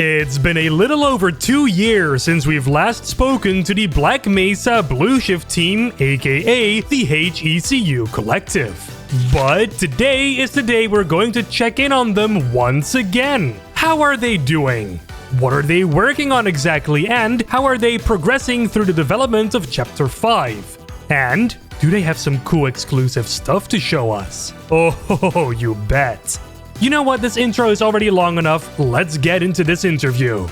It's been a little over 2 years since we've last spoken to the Black Mesa Blue Shift team, aka the HECU Collective. But today is the day we're going to check in on them once again. How are they doing? What are they working on exactly, and how are they progressing through the development of Chapter 5? And do they have some cool exclusive stuff to show us? Oh, you bet. You know what, this intro is already long enough. Let's get into this interview.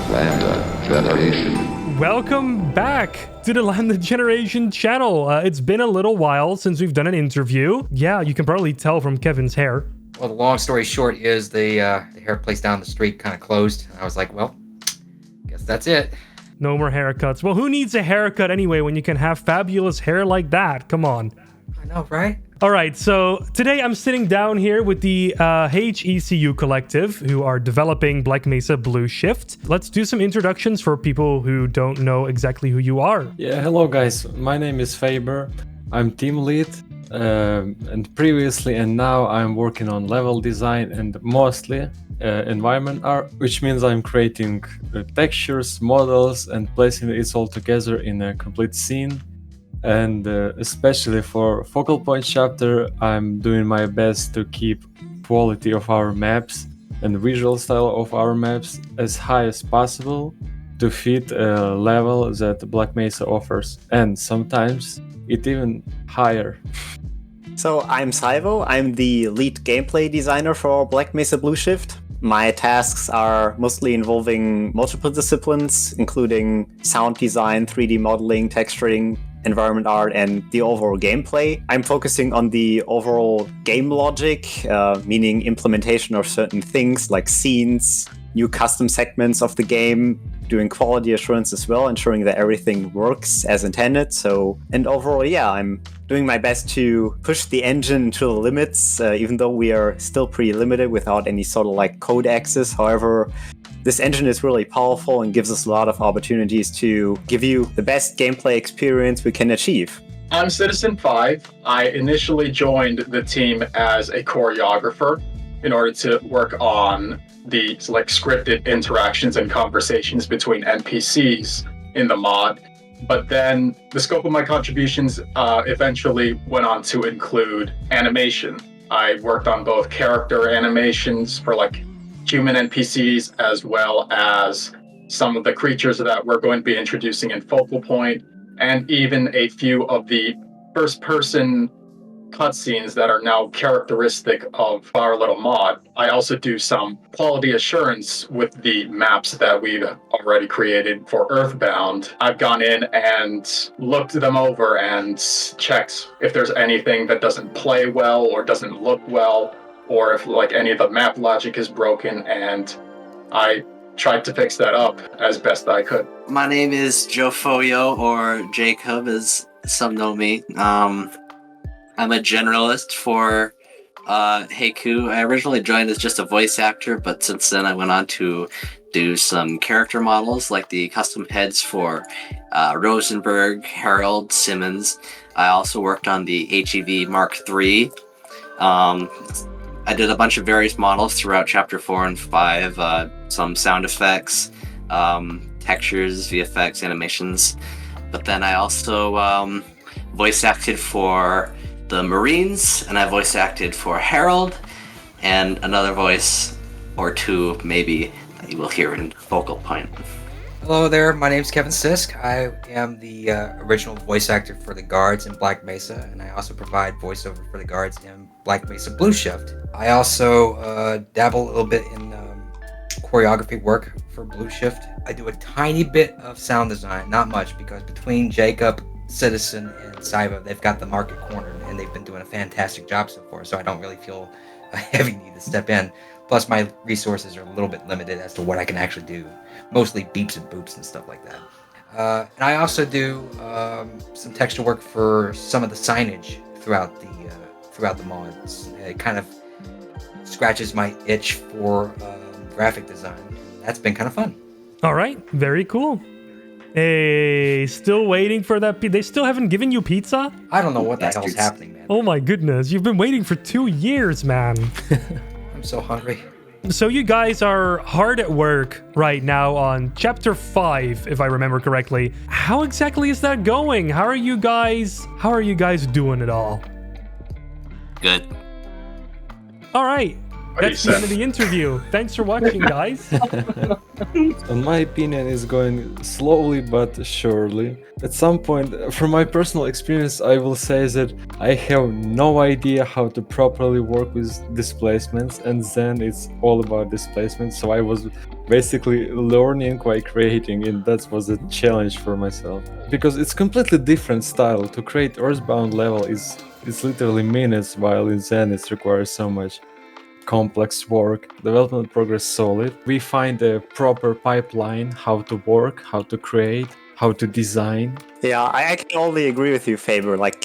LambdaGeneration. Welcome back to the LambdaGeneration channel. It's been a little while since we've done an interview. Yeah, you can probably tell from Kevin's hair. Well, the long story short is the hair place down the street kind of closed. I was like, well, guess that's it. No more haircuts. Well, who needs a haircut anyway when you can have fabulous hair like that? Come on. I know, right? All right, so today I'm sitting down here with the HECU Collective, who are developing Black Mesa Blue Shift. Let's do some introductions for people who don't know exactly who you are. Yeah, hello guys. My name is Faber. I'm team lead, and previously and now I'm working on level design and mostly environment art, which means I'm creating textures, models, and placing it all together in a complete scene. And especially for focal point chapter, I'm doing my best to keep quality of our maps and visual style of our maps as high as possible to fit a level that Black Mesa offers, and sometimes it even higher. So I'm Saivo, I'm the lead gameplay designer for Black Mesa Blue Shift. My tasks are mostly involving multiple disciplines, including sound design, 3D modeling, texturing, environment art, and the overall gameplay. I'm focusing on the overall game logic, meaning implementation of certain things like scenes, new custom segments of the game, doing quality assurance as well, ensuring that everything works as intended. And overall, yeah, I'm doing my best to push the engine to the limits, even though we are still pretty limited without any sort of like code access. However, this engine is really powerful and gives us a lot of opportunities to give you the best gameplay experience we can achieve. I'm Citizen 5. I initially joined the team as a choreographer in order to work on the scripted interactions and conversations between NPCs in the mod. But then the scope of my contributions eventually went on to include animation. I worked on both character animations for human NPCs, as well as some of the creatures that we're going to be introducing in Focal Point, and even a few of the first-person cutscenes that are now characteristic of our little mod. I also do some quality assurance with the maps that we've already created for Earthbound. I've gone in and looked them over and checked if there's anything that doesn't play well or doesn't look well, or if any of the map logic is broken, and I tried to fix that up as best I could. My name is Joe Foyo, or Jacob as some know me. I'm a generalist for HECU. I originally joined as just a voice actor, but since then I went on to do some character models, like the custom heads for Rosenberg, Harold, Simmons. I also worked on the HEV Mark III. I did a bunch of various models throughout Chapter 4 and 5, some sound effects, textures, VFX, animations. But then I also voice acted for the Marines, and I voice acted for Harold, and another voice or two maybe that you will hear in Focal Point. Hello there, my name's Kevin Sisk. I am the original voice actor for the guards in Black Mesa, and I also provide voiceover for the guards in Black Mesa Blue Shift. I also dabble a little bit in choreography work for Blue Shift. I do a tiny bit of sound design, not much, because between Jacob, Citizen, and Saiva, they've got the market cornered, and they've been doing a fantastic job so far, so I don't really feel a heavy need to step in. Plus, my resources are a little bit limited as to what I can actually do. Mostly beeps and boops and stuff like that. And I also do some texture work for some of the signage throughout the mods. It kind of scratches my itch for graphic design. That's been kind of fun. All right, very cool. Hey, still waiting for that. They still haven't given you pizza? I don't know what the hell's happening, man. Oh my goodness, you've been waiting for 2 years, man. I'm so hungry. So you guys are hard at work right now on Chapter 5, if I remember correctly. How exactly is that going? How are you guys doing it all? Good. All right. That's the end of the interview. Thanks for watching, guys. In my opinion, it's going slowly but surely. At some point, from my personal experience, I will say that I have no idea how to properly work with displacements, and then it's all about displacements. So I was basically learning while creating, and that was a challenge for myself. Because it's completely different style. To create Earthbound level it's literally minutes, while in Zen it requires so much complex work. Development progress solid. We find a proper pipeline, how to work, how to create, how to design. Yeah, I can only agree with you, Faber. Like,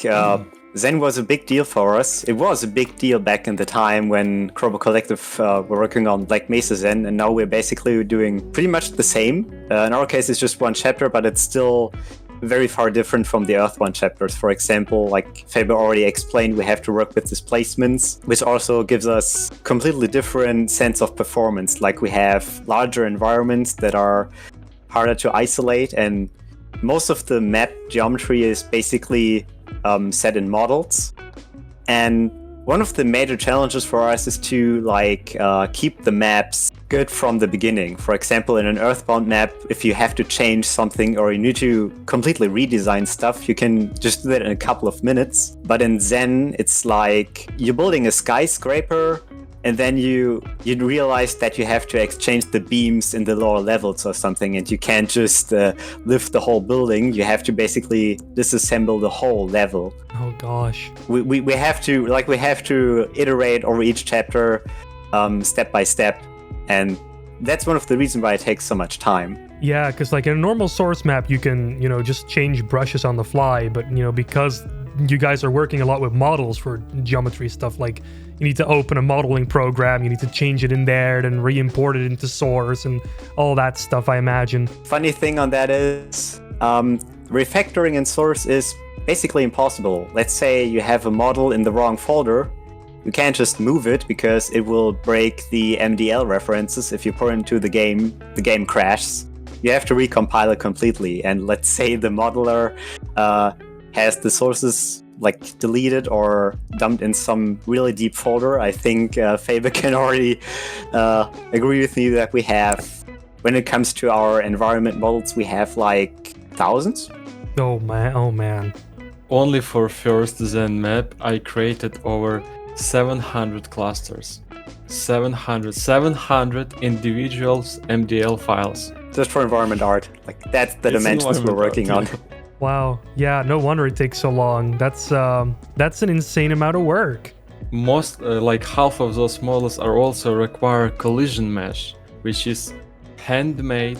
Zen was a big deal for us. It was a big deal back in the time when Crobo Collective were working on Black Mesa Zen, and now we're basically doing pretty much the same. In our case, it's just one chapter, but it's still very far different from the Earth 1 chapters. For example, like Faber already explained, we have to work with displacements, which also gives us completely different sense of performance. Like, we have larger environments that are harder to isolate, and most of the map geometry is basically set in models. And one of the major challenges for us is to keep the maps good from the beginning. For example, in an Earthbound map, if you have to change something or you need to completely redesign stuff, you can just do that in a couple of minutes. But in Zen, it's like you're building a skyscraper, and then you realize that you have to exchange the beams in the lower levels or something, and you can't just lift the whole building. You have to basically disassemble the whole level. Oh gosh. We have to iterate over each chapter step by step, and that's one of the reasons why it takes so much time. Yeah, because like in a normal source map, you can, just change brushes on the fly, but, because you guys are working a lot with models for geometry stuff, like you need to open a modeling program, you need to change it in there, then re-import it into source and all that stuff, I imagine. Funny thing on that is, refactoring in source is basically impossible. Let's say you have a model in the wrong folder, you can't just move it because it will break the MDL references. If you put it into the game crashes. You have to recompile it completely, and let's say the modeler has the sources deleted or dumped in some really deep folder. I think Faber can already agree with me that we have, when it comes to our environment models, we have thousands. Oh man. Only for first Zen map, I created over 700 clusters. 700 individuals MDL files. Just for environment art. That's the dimensions we're working on. Wow. Yeah, no wonder it takes so long. That's an insane amount of work. Most, half of those models are also require collision mesh, which is handmade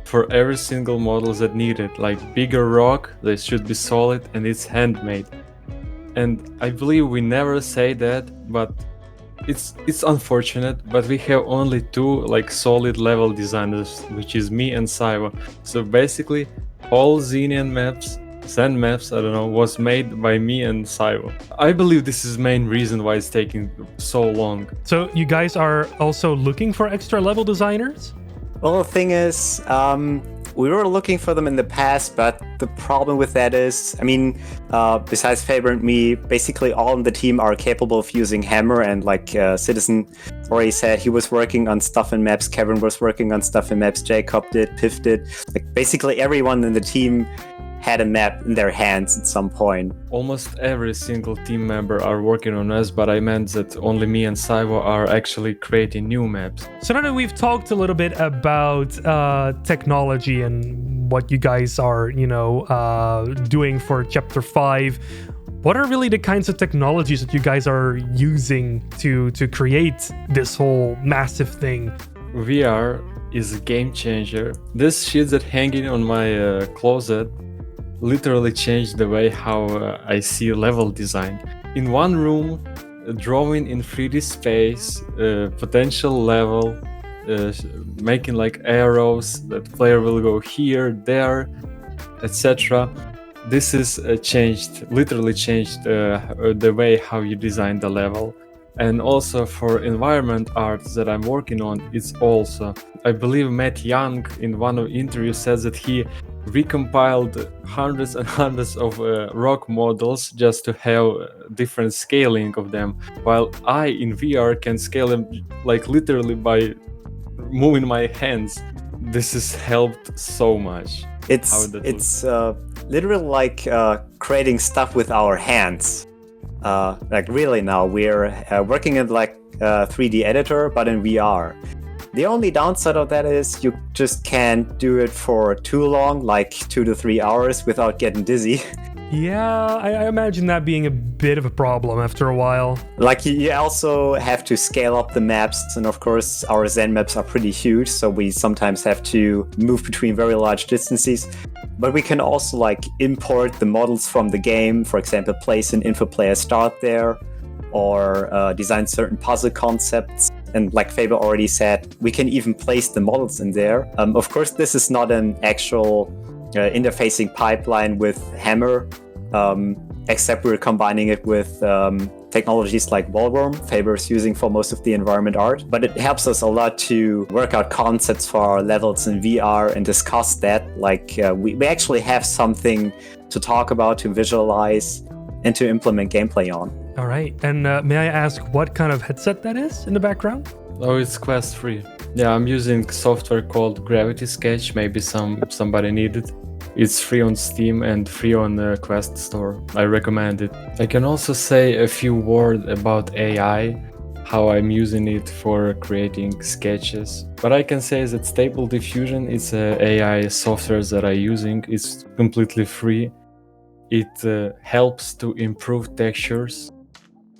for every single model that needed. Like bigger rock, they should be solid, and it's handmade. And I believe we never say that, but it's unfortunate, but we have only two solid level designers, which is me and Saiwa. So basically all Zen maps, was made by me and Saiwa. I believe this is the main reason why it's taking so long. So you guys are also looking for extra level designers? Well, the thing is, we were looking for them in the past, but the problem with that is, besides Faber and me, basically all in the team are capable of using Hammer, and Citizen already said, he was working on stuff in maps, Kevin was working on stuff in maps, Jacob did, Piff did. Basically everyone in the team had a map in their hands at some point. Almost every single team member are working on us, but I meant that only me and Saiwa are actually creating new maps. So now that we've talked a little bit about technology and what you guys are, doing for Chapter 5, what are really the kinds of technologies that you guys are using to create this whole massive thing? VR is a game changer. This shit that hanging on my closet literally changed the way how I see level design. In one room, drawing in 3D space, potential level, making arrows that player will go here, there, etc. This is literally changed the way how you design the level. And also for environment art that I'm working on, it's also, I believe Matt Young in one of interviews says that he recompiled hundreds and hundreds of rock models just to have different scaling of them, while I in VR can scale them like literally by moving my hands. This has helped so much. It's literally like creating stuff with our hands. Like really now we're working in like a 3D editor, but in VR. The only downside of that is you just can't do it for too long, like 2 to 3 hours, without getting dizzy. Yeah, I imagine that being a bit of a problem after a while. Like you also have to scale up the maps, and of course our Zen maps are pretty huge, so we sometimes have to move between very large distances. But we can also like import the models from the game, for example, place an info player start there, or design certain puzzle concepts. And like Faber already said, we can even place the models in there. Of course, this is not an actual interfacing pipeline with Hammer, except we're combining it with technologies like Wallworm Faber's using for most of the environment art. But it helps us a lot to work out concepts for our levels in VR and discuss that. Like we actually have something to talk about, to visualize, and to implement gameplay on. All right, and may I ask what kind of headset that is in the background? Oh, it's Quest 3. Yeah, I'm using software called Gravity Sketch. Maybe somebody needed. It's free on Steam and free on the Quest store. I recommend it. I can also say a few words about AI, how I'm using it for creating sketches. What I can say is that Stable Diffusion is a AI software that I'm using. It's completely free. It helps to improve textures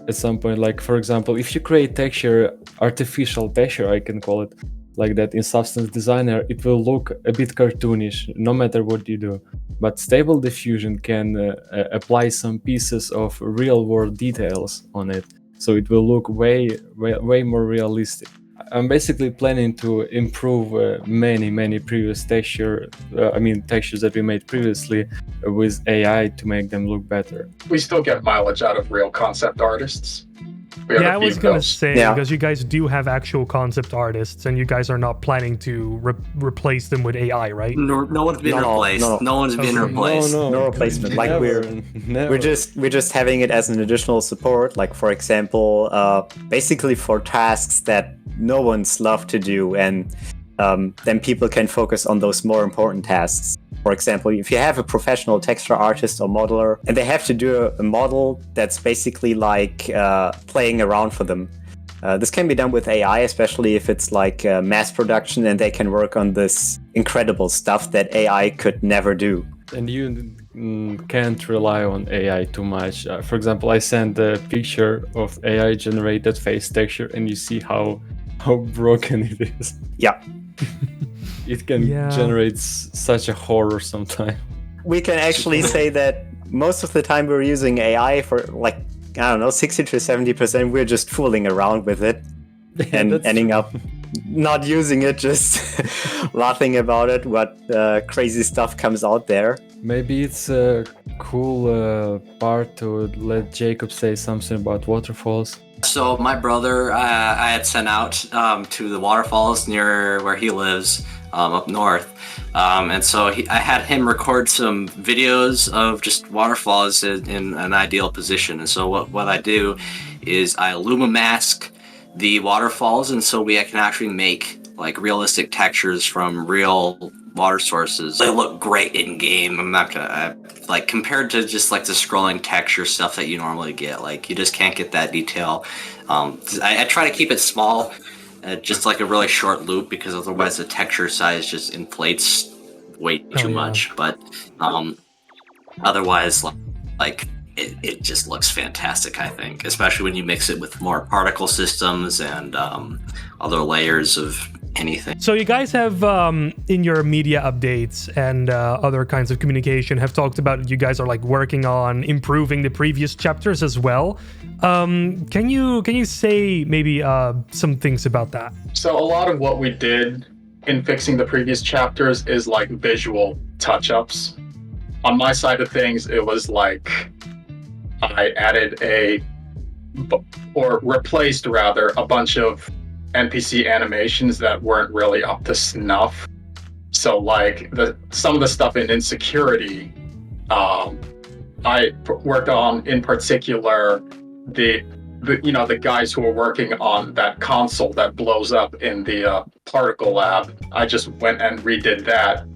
at some point. Like, for example, if you create texture, artificial texture, I can call it like that in Substance Designer, it will look a bit cartoonish no matter what you do. But Stable Diffusion can apply some pieces of real world details on it, so it will look way more realistic. I'm basically planning to improve many previous textures that we made previously with AI to make them look better. We still get mileage out of real concept artists. Yeah, I was going to say, because you guys do have actual concept artists, and you guys are not planning to replace them with AI, right? No one's been replaced. No one's been replaced. No replacement. Like we're just having it as an additional support. Like for example, basically for tasks that no one's loved to do, and then people can focus on those more important tasks. For example, if you have a professional texture artist or modeler, and they have to do a model that's basically like playing around for them. This can be done with AI, especially if it's like mass production and they can work on this incredible stuff that AI could never do. And you can't rely on AI too much. For example, I sent a picture of AI-generated face texture, and you see how broken it is. Yeah. It can generate such a horror sometimes. We can actually say that most of the time we're using AI for like, I don't know, 60 to 70%, we're just fooling around with it and ending up not using it, just laughing about it, what crazy stuff comes out there. Maybe it's a cool part to let Jacob say something about Waterfalls. So my brother, I had sent out to the Waterfalls near where he lives, up north. And so I had him record some videos of just waterfalls in an ideal position. And so what I do is I Lumimask the waterfalls, and so I can actually make like realistic textures from real water sources. They look great in game. I'm not gonna like compared to just like the scrolling texture stuff that you normally get. Like you just can't get that detail. I try to keep it small, just like a really short loop, because otherwise the texture size just inflates way too much. But otherwise, like it just looks fantastic, I think, especially when you mix it with more particle systems and other layers of anything. So you guys have in your media updates and other kinds of communication have talked about you guys are like working on improving the previous chapters as well. Can you say maybe some things about that? So a lot of what we did in fixing the previous chapters is like visual touch-ups. On my side of things, it was like I added or replaced rather, a bunch of NPC animations that weren't really up to snuff. So like some of the stuff in Insecurity, I worked on in particular the guys who were working on that console that blows up in the particle lab. I just went and redid that,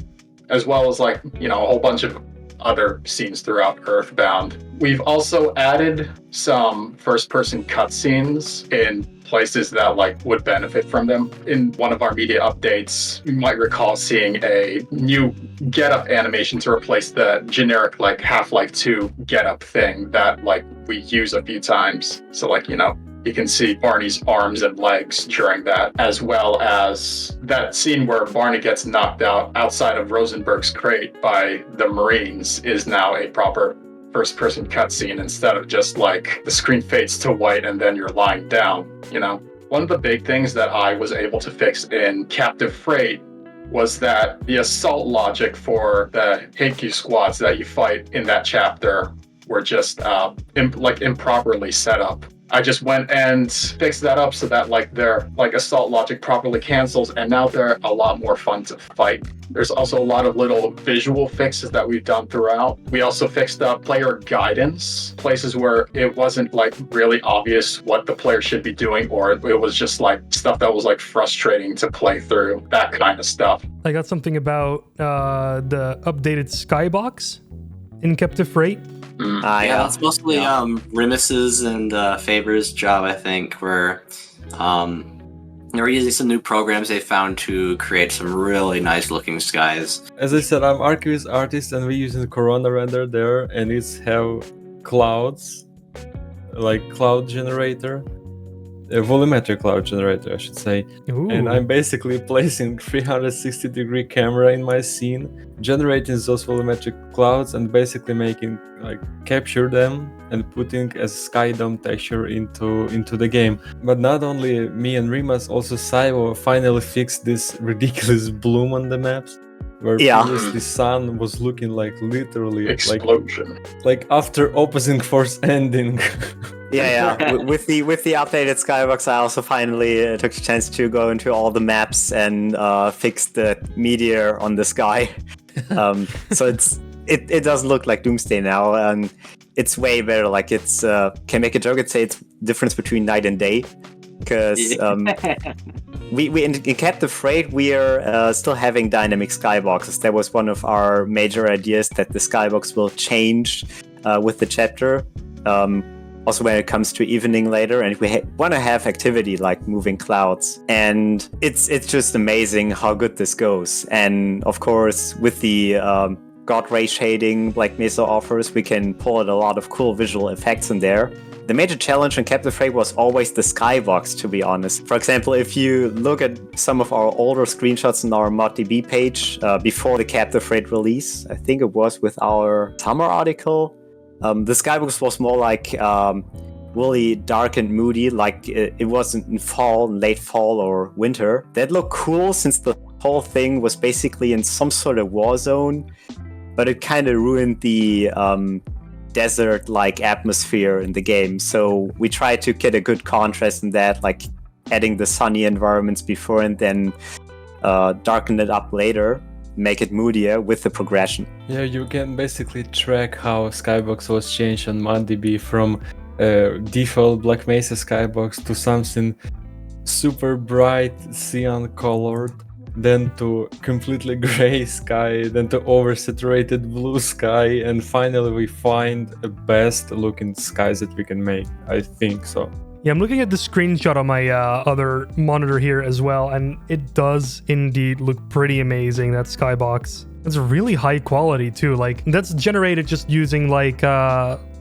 as well as like, a whole bunch of other scenes throughout Earthbound. We've also added some first-person cutscenes in places that like would benefit from them. In one of our media updates, you might recall seeing a new get-up animation to replace the generic like Half-Life 2 get-up thing that like we use a few times. So like, you can see Barney's arms and legs during that, as well as that scene where Barney gets knocked out outside of Rosenberg's crate by the Marines is now a proper first-person cutscene instead of just like the screen fades to white and then you're lying down, One of the big things that I was able to fix in Captive Freight was that the assault logic for the HECU squads that you fight in that chapter were just improperly set up. I just went and fixed that up so that like their like assault logic properly cancels, and now they're a lot more fun to fight. There's also a lot of little visual fixes that we've done throughout. We also fixed up player guidance, places where it wasn't like really obvious what the player should be doing, or it was just like stuff that was like frustrating to play through, that kind of stuff. I got something about the updated Skybox in Captive Freight. Yeah, it's mostly Rimus's and Faber's job, I think, where they were using some new programs they found to create some really nice looking skies. As I said, I'm Archivist artist, and we're using Corona render there, and it's have clouds, like cloud generator, a volumetric cloud generator, I should say. Ooh. And I'm basically placing 360-degree camera in my scene, generating those volumetric clouds, and basically making like capture them and putting a sky dome texture into the game. But not only me and Rimas, also Saivo finally fixed this ridiculous bloom on the maps, where previously sun was looking like literally explosion, like after opposing force ending. With the updated Skybox, I also finally took the chance to go into all the maps and fix the meteor on the sky. So it doesn't look like Doomsday now, and it's way better. Like it's can make a joke and say it's difference between night and day, because we in Captive Freight we are still having dynamic skyboxes. That was one of our major ideas, that the skybox will change with the chapter. Also when it comes to evening later, and we want to have activity like moving clouds, and it's just amazing how good this goes. And of course with the God ray shading like Mesa offers, we can pull out a lot of cool visual effects in there. The major challenge in Captive Freight was always the skybox, to be honest. For example, if you look at some of our older screenshots on our ModDB page before the Captive Freight release, I think it was with our summer article, the skybox was more like really dark and moody, like it wasn't in fall, late fall or winter. That looked cool since the whole thing was basically in some sort of war zone, but it kind of ruined the desert-like atmosphere in the game. So we tried to get a good contrast in that, like adding the sunny environments before and then darken it up later, make it moodier with the progression. Yeah, you can basically track how Skybox was changed on ModDB from default Black Mesa Skybox to something super bright cyan colored, then to completely gray sky, then to oversaturated blue sky, and finally we find the best looking skies that we can make, I think so. Yeah, I'm looking at the screenshot on my other monitor here as well, and it does indeed look pretty amazing, that skybox. It's really high quality too, like that's generated just using like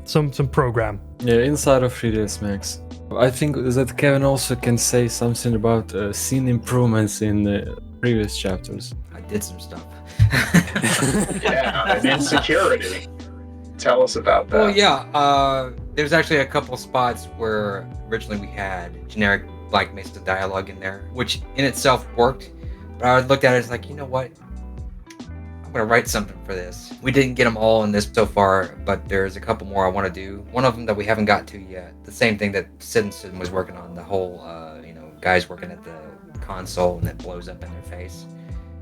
some program. Yeah, inside of 3ds Max. I think that Kevin also can say something about scene improvements in previous chapters. I did some stuff. Yeah, and Insecurity. Tell us about that. Well, yeah, there's actually a couple spots where originally we had generic Black Mesa dialogue in there, which in itself worked. But I looked at it as like, you know what? I'm gonna write something for this. We didn't get them all in this so far, but there's a couple more I want to do. One of them that we haven't got to yet. The same thing that Citizen was working on. The whole, guys working at the console and it blows up in their face.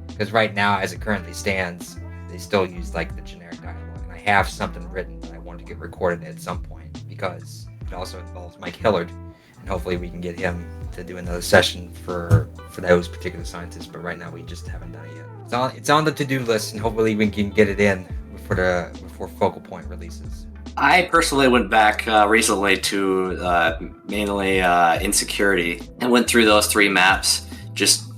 Because right now, as it currently stands, they still use like the generic dialogue. And I have something written that I want to get recorded at some point because it also involves Mike Hillard, and hopefully we can get him to do another session for those particular scientists. But right now, we just haven't done it yet. It's on the to-do list, and hopefully we can get it in before Focal Point releases. I personally went back recently to mainly Insecurity and went through those 3 maps, just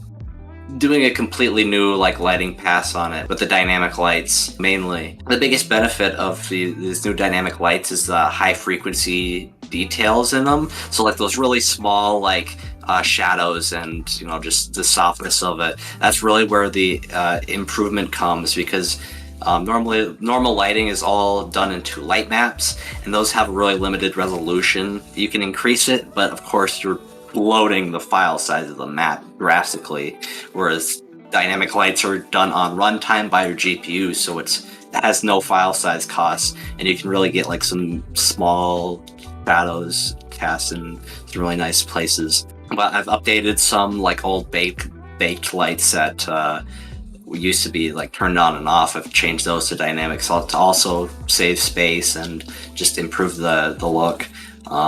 doing a completely new lighting pass on it with the dynamic lights mainly. The biggest benefit of these new dynamic lights is the high frequency details in them. So those really small shadows and just the softness of it. That's really where the improvement comes, because normal lighting is all done into light maps, and those have a really limited resolution. You can increase it, but of course you're bloating the file size of the map drastically, whereas dynamic lights are done on runtime by your GPU, so it has no file size costs, and you can really get some small shadows cast in some really nice places. But I've updated some old baked lights that used to be turned on and off. I've changed those to dynamic, so to also save space and just improve the look.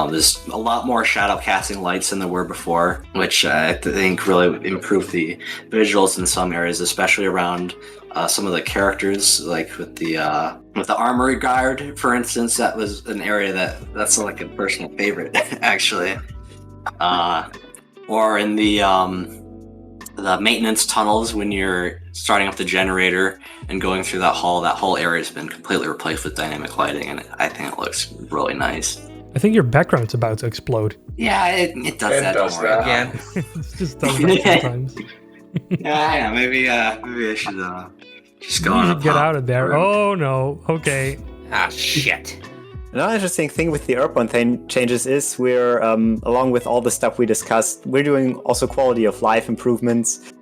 There's a lot more shadow casting lights than there were before, which I think really improved the visuals in some areas, especially around some of the characters, with the armory guard, for instance. That was an area that's a personal favorite, actually. Or in the maintenance tunnels when you're starting up the generator and going through that whole area has been completely replaced with dynamic lighting, and I think it looks really nice. I think your background's about to explode. Yeah, it does that. Don't worry again. It just does that sometimes. Yeah, maybe I should just go on. Get out of there. Oh no. Okay. Ah, shit. Another interesting thing with the Earthbound changes is we're, along with all the stuff we discussed, we're doing also quality of life improvements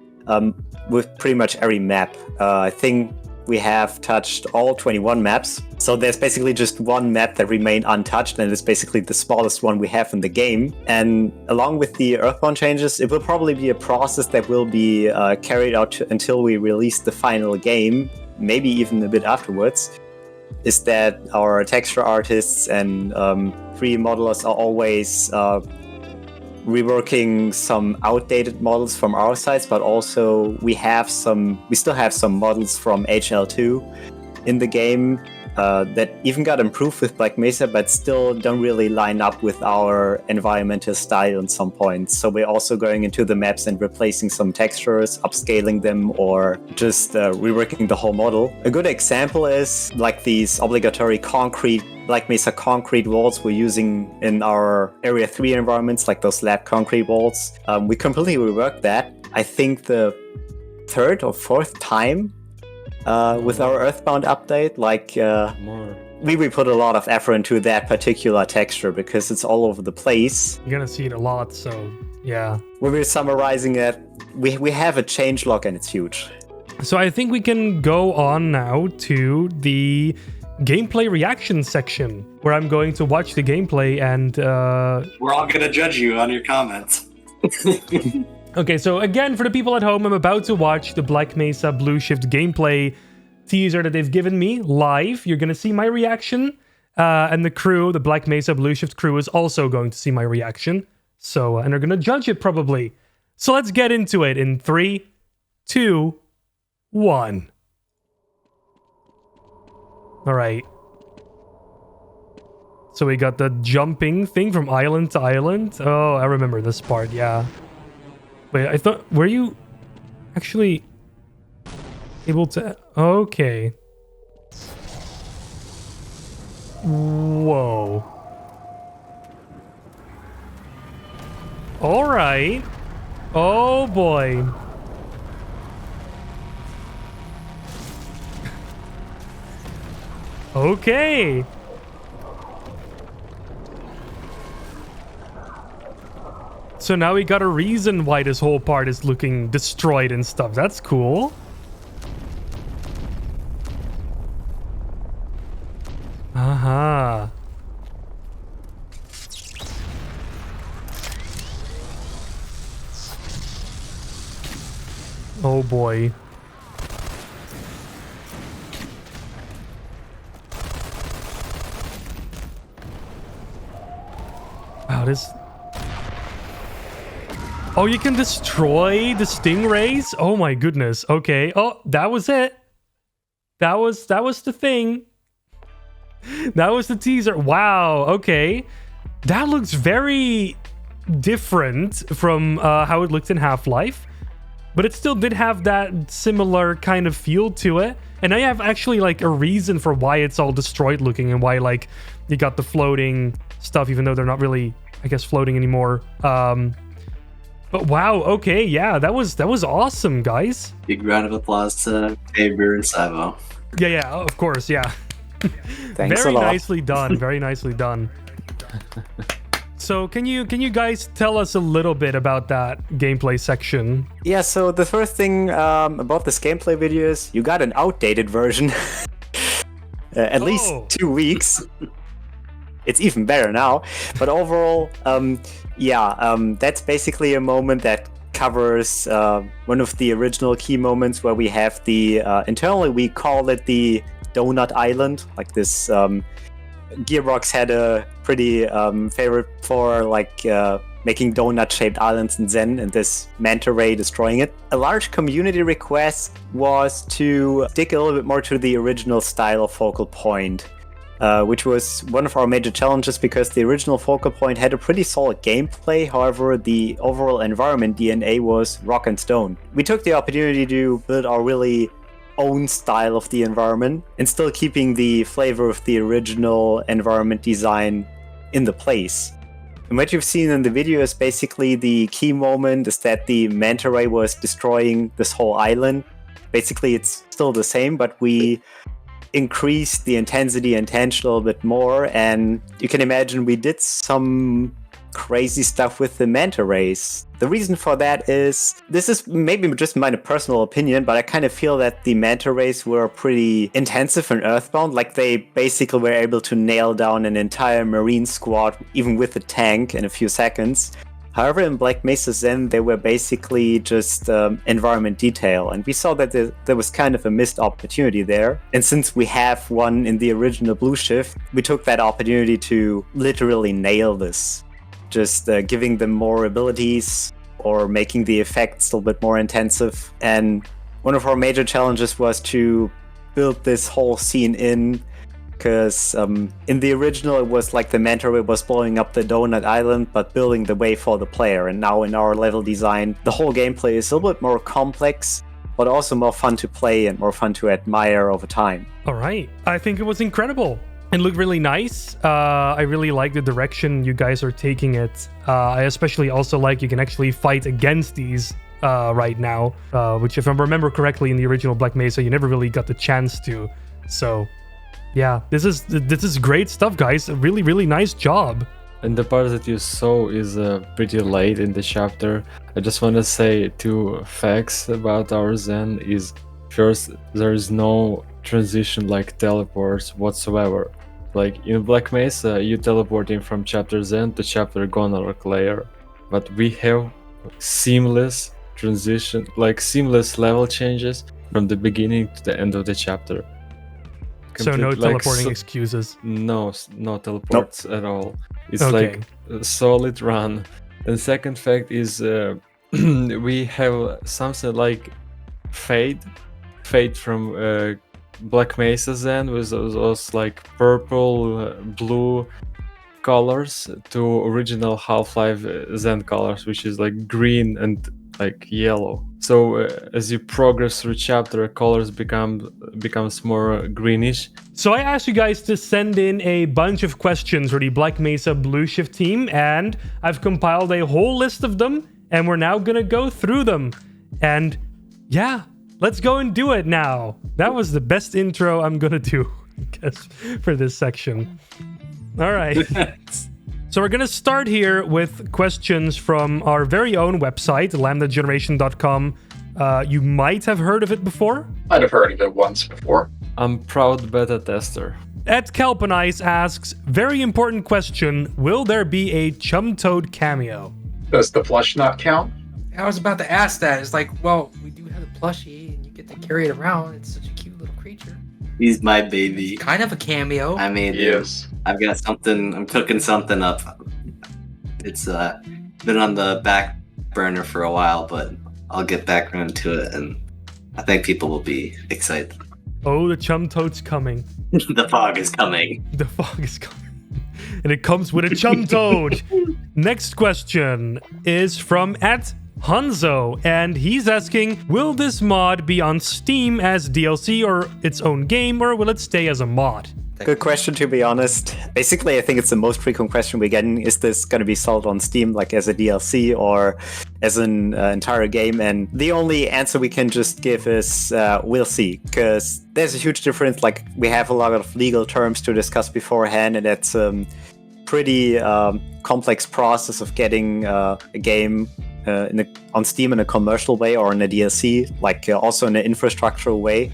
with pretty much every map. I think we have touched all 21 maps. So there's basically just one map that remained untouched, and it's basically the smallest one we have in the game. And along with the Earthbound changes, it will probably be a process that will be carried out until we release the final game, maybe even a bit afterwards, is that our texture artists and 3D modelers are always reworking some outdated models from our sides, but also we still have some models from HL2 in the game that even got improved with Black Mesa, but still don't really line up with our environmental style in some points. So we're also going into the maps and replacing some textures, upscaling them, or just reworking the whole model. A good example is these obligatory Black Mesa concrete walls we're using in our Area 3 environments, those lab concrete walls. We completely reworked that. I think the 3rd or 4th time with our Earthbound update. We put a lot of effort into that particular texture because it's all over the place. You're gonna see it a lot, so yeah. When we're summarizing it, we have a changelog and it's huge. So I think we can go on now to the gameplay reaction section, where I'm going to watch the gameplay and we're all gonna judge you on your comments. Okay, so again, for the people at home, I'm about to watch the Black Mesa Blue Shift gameplay teaser that they've given me live. You're gonna see my reaction, and the crew, the Black Mesa Blue Shift crew, is also going to see my reaction. So, and they're gonna judge it probably. So let's get into it in 3, 2, 1. All right. So we got the jumping thing from island to island. Oh, I remember this part, yeah. Wait, I thought, were you actually able to... Okay. Whoa. All right. Oh, boy. Okay. So now we got a reason why this whole part is looking destroyed and stuff. That's cool. Oh boy. Wow, this... Oh, you can destroy the stingrays? Oh my goodness. Okay. Oh, that was it. That was the thing. That was the teaser. Wow. Okay. That looks very different from how it looked in Half-Life, but it still did have that similar kind of feel to it. And I have actually like a reason for why it's all destroyed looking and why like you got the floating stuff, even though they're not really, I guess, floating anymore. But wow, okay, yeah, that was awesome, guys. Big round of applause to Faber and Saivo. Yeah, of course, yeah. Thanks Very a lot. nicely done. Very nicely done. So can you guys tell us a little bit about that gameplay section? Yeah, so the first thing about this gameplay video is you got an outdated version. At least 2 weeks. It's even better now. But overall, that's basically a moment that covers one of the original key moments where we have the, internally we call it the Donut Island. Like this, Gearbox had a pretty favorite for like making donut-shaped islands in Zen, and this manta ray destroying it. A large community request was to stick a little bit more to the original style of Focal Point. Which was one of our major challenges because the original Focal Point had a pretty solid gameplay. However, the overall environment DNA was rock and stone. We took the opportunity to build our really own style of the environment and still keeping the flavor of the original environment design in the place. And what you've seen in the video is basically the key moment is that the manta ray was destroying this whole island. Basically, it's still the same, but we increase the intensity and tension a little bit more, and you can imagine we did some crazy stuff with the manta rays. The reason for that is, this is maybe just my personal opinion, but I kind of feel that the manta rays were pretty intensive and earthbound. Like they basically were able to nail down an entire marine squad even with a tank in a few seconds. However, in Black Mesa Zen, they were basically just environment detail, and we saw that there was kind of a missed opportunity there. And since we have one in the original Blue Shift, we took that opportunity to literally nail this. Just giving them more abilities or making the effects a little bit more intensive. And one of our major challenges was to build this whole scene in, because in the original it was like the manta ray was blowing up the donut island but building the way for the player, and now in our level design the whole gameplay is a little bit more complex but also more fun to play and more fun to admire over time. All right, I think it was incredible. It looked really nice. I really like the direction you guys are taking it. I especially also like you can actually fight against these right now, which if I remember correctly in the original Black Mesa you never really got the chance to. So yeah, this is great stuff, guys. A really, really nice job. And the part that you saw is pretty late in the chapter. I just want to say 2 facts about our Zen is, first, there is no transition like teleports whatsoever. Like in Black Mesa, you teleporting from chapter Zen to chapter Gonarch layer. But we have seamless transition, like seamless level changes from the beginning to the end of the chapter. So no teleporting excuses. No teleports at all. It's like a solid run. And second fact is we have something like fade from Black Mesa Zen with those like purple, blue colors to original Half-Life Zen colors, which is like green and like yellow. So as you progress through chapter, colors becomes more greenish. So I asked you guys to send in a bunch of questions for the Black Mesa Blue Shift team, and I've compiled a whole list of them, and we're now gonna go through them. And yeah, let's go and do it now. That was the best intro I'm gonna do, I guess, for this section. All right. So we're going to start here with questions from our very own website, LambdaGeneration.com. You might have heard of it before. I'd have heard of it once before. I'm proud beta tester. Ed Kelpenice asks, very important question, will there be a Chum Toad cameo? Does the plush not count? I was about to ask that. It's like, well, we do have the plushie and you get to carry it around. It's such a cute little creature. He's my baby. Kind of a cameo. I mean, Yes. I've got something. I'm cooking something up. It's been on the back burner for a while, but I'll get back around to it, and I think people will be excited. Oh, the Chum Toad's coming. The fog is coming. The fog is coming. And it comes with a Chum Toad. Next question is from @Hanzo, and he's asking, will this mod be on Steam as DLC or its own game, or will it stay as a mod? Good question, to be honest. Basically, I think it's the most frequent question we're getting. Is this going to be sold on Steam, like as a DLC or as an entire game? And the only answer we can just give is we'll see, because there's a huge difference. Like, we have a lot of legal terms to discuss beforehand, and it's pretty complex process of getting a game on Steam in a commercial way or in a DLC, like also in an infrastructural way.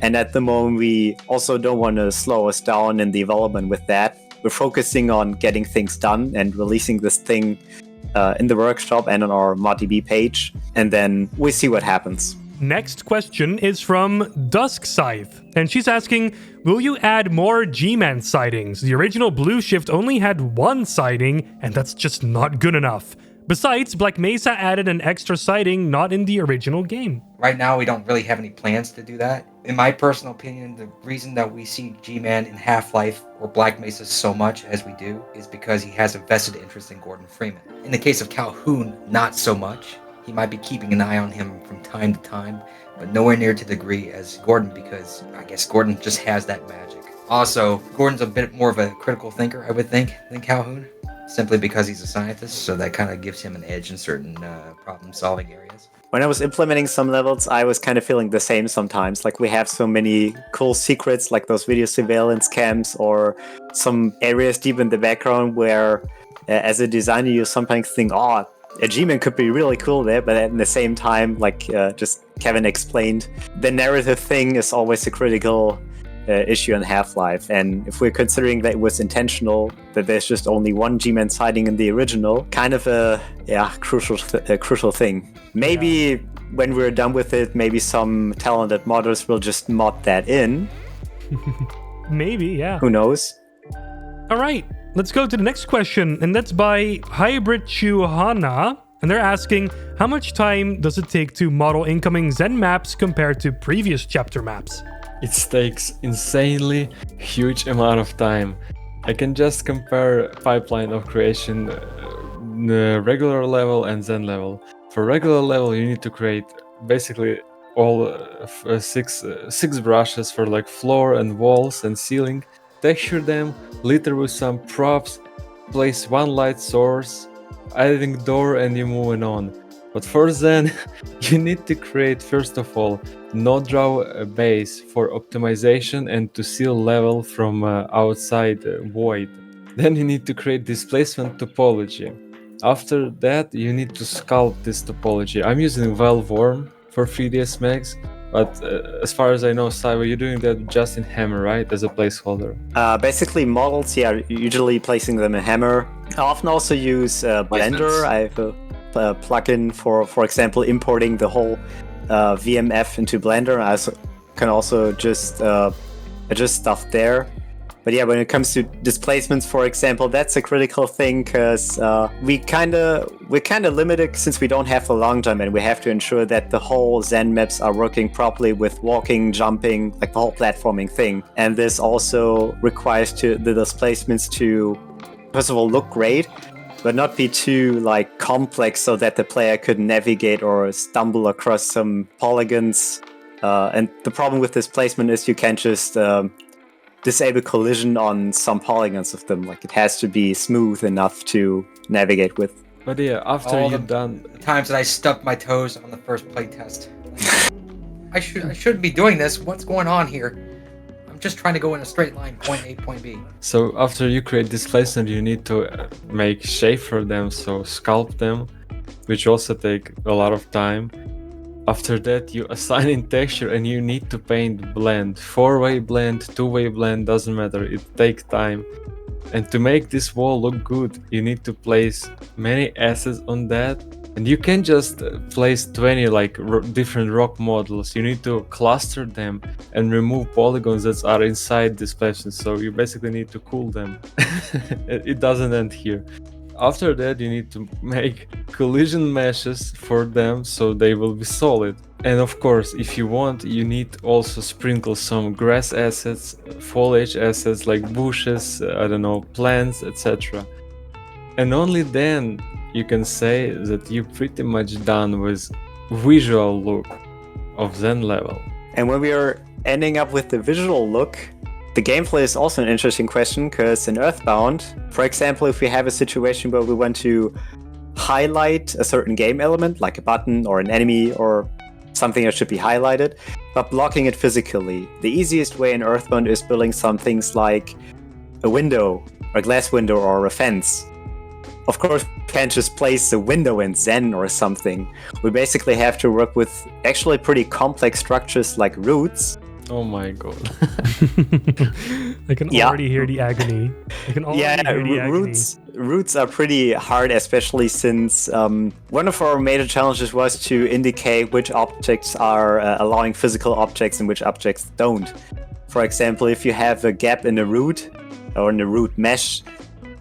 And at the moment, we also don't want to slow us down in development with that. We're focusing on getting things done and releasing this thing in the workshop and on our ModDB page, and then we see what happens. Next question is from Dusk Scythe, and she's asking, will you add more Gman sightings? The original Blue Shift only had one sighting, and that's just not good enough. Besides, Black Mesa added an extra sighting not in the original game. Right now, we don't really have any plans to do that. In my personal opinion, the reason that we see Gman in Half-Life or Black Mesa so much as we do is because he has a vested interest in Gordon Freeman. In the case of Calhoun, not so much. He might be keeping an eye on him from time to time, but nowhere near to the degree as Gordon, because I guess Gordon just has that magic. Also, Gordon's a bit more of a critical thinker, I would think, than Calhoun, simply because he's a scientist, so that kind of gives him an edge in certain problem-solving areas. When I was implementing some levels, I was kind of feeling the same sometimes. Like, we have so many cool secrets, like those video surveillance cams, or some areas deep in the background where, as a designer, you sometimes think, oh, a Gman could be really cool there, but at the same time, like just Kevin explained, the narrative thing is always a critical issue in Half-Life. And if we're considering that it was intentional, that there's just only one Gman sighting in the original, kind of a crucial thing. Maybe when we're done with it, maybe some talented modders will just mod that in. Maybe, yeah. Who knows? All right, let's go to the next question, and that's by Hybridchuana. And they're asking, how much time does it take to model incoming Zen maps compared to previous chapter maps? It takes insanely huge amount of time. I can just compare pipeline of creation, regular level and Zen level. For regular level, you need to create basically all six brushes for like floor and walls and ceiling, texture them, litter with some props, place one light source, adding door, and you're moving on. But for Zen, you need to create, first of all, node draw a base for optimization and to seal level from outside void. Then you need to create displacement topology. After that, you need to sculpt this topology. I'm using Valvorm for 3ds Max, but as far as I know, Cyber, you're doing that just in Hammer, right? As a placeholder. Basically, models, yeah, usually placing them in Hammer. I often also use Blender. I have a plugin for example, importing the whole VMF into Blender. I can also just adjust stuff there. But yeah, when it comes to displacements, for example, that's a critical thing, because we're kind of limited since we don't have the long jump, and we have to ensure that the whole Zen maps are working properly with walking, jumping, like the whole platforming thing. And this also requires the displacements to, first of all, look great, but not be too like complex so that the player could navigate or stumble across some polygons. And the problem with displacement is you can't just disable collision on some polygons of them. Like, it has to be smooth enough to navigate with. But yeah, after All you're the done, times that I stubbed my toes on the first playtest. I shouldn't be doing this. What's going on here? I'm just trying to go in a straight line, point A, point B. so after you create displacement, you need to make shape for them, so sculpt them, which also take a lot of time. After that, you assign in texture and you need to paint blend. 4-way blend, 2-way blend, doesn't matter, it takes time. And to make this wall look good, you need to place many assets on that. And you can't just place 20 like different rock models. You need to cluster them and remove polygons that are inside this place. So you basically need to cool them. It doesn't end here. After that, you need to make collision meshes for them so they will be solid. And of course, if you want, you need also sprinkle some grass assets, foliage assets like bushes, plants, etc. And only then you can say that you're pretty much done with visual look of Zen level. And when we are ending up with the visual look, the gameplay is also an interesting question, because in Earthbound, for example, if we have a situation where we want to highlight a certain game element, like a button or an enemy or something that should be highlighted, but blocking it physically, the easiest way in Earthbound is building some things like a window, a glass window, or a fence. Of course, we can't just place a window in Zen or something. We basically have to work with actually pretty complex structures like roots. Oh my god. I can already hear the agony. I can already hear the agony. Roots are pretty hard, especially since one of our major challenges was to indicate which objects are allowing physical objects and which objects don't. For example, if you have a gap in a root or in a root mesh,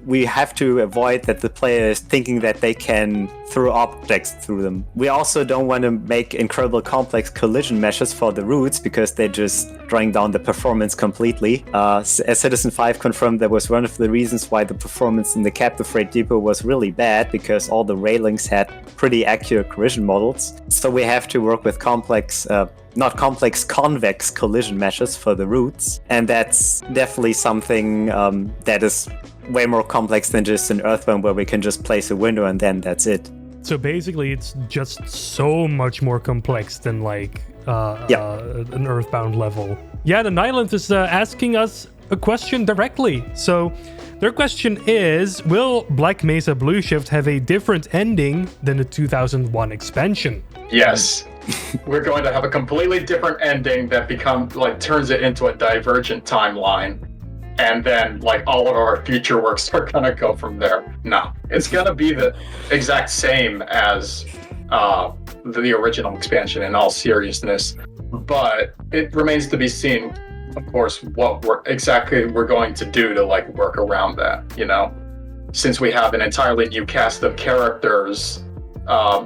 we have to avoid that the player is thinking that they can throw objects through them. We also don't want to make incredible complex collision meshes for the roots, because they're just drawing down the performance completely. As Citizen 5 confirmed, that was one of the reasons why the performance in the Captive Freight Depot was really bad, because all the railings had pretty accurate collision models. So we have to work with convex collision meshes for the roots. And that's definitely something that is way more complex than just an Earthbound, where we can just place a window and then that's it. So basically, it's just so much more complex than like an Earthbound level. Yeah, the Nyland is asking us a question directly. So their question is, will Black Mesa Blue Shift have a different ending than the 2001 expansion? Yes. We're going to have a completely different ending that turns it into a divergent timeline. And then, all of our future works are gonna go from there. No, it's gonna be the exact same as the original expansion in all seriousness. But it remains to be seen, of course, what we're going to do to work around that. Since we have an entirely new cast of characters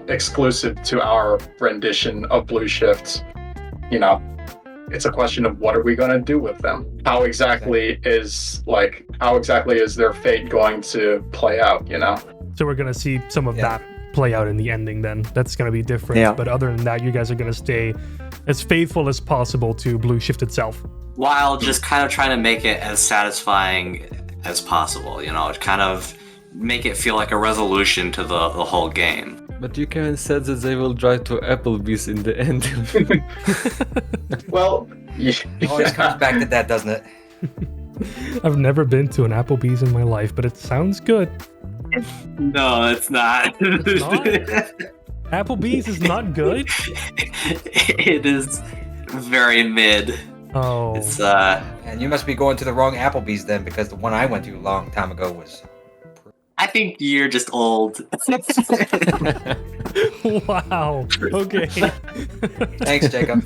exclusive to our rendition of Blue Shift, it's a question of what are we going to do with them? How exactly is their fate going to play out, So we're going to see some of that play out in the ending then. That's going to be different. Yeah. But other than that, you guys are going to stay as faithful as possible to Blue Shift itself. While just kind of trying to make it as satisfying as possible, kind of make it feel like a resolution to the whole game. But you can said that they will drive to Applebee's in the end. Well, It always comes back to that, doesn't it? I've never been to an Applebee's in my life, but it sounds good. No, it's not. It's not? Applebee's is not good? It is very mid. Oh. It's And you must be going to the wrong Applebee's then, because the one I went to a long time ago was... I think you're just old. Wow. Okay. Thanks, Jacob.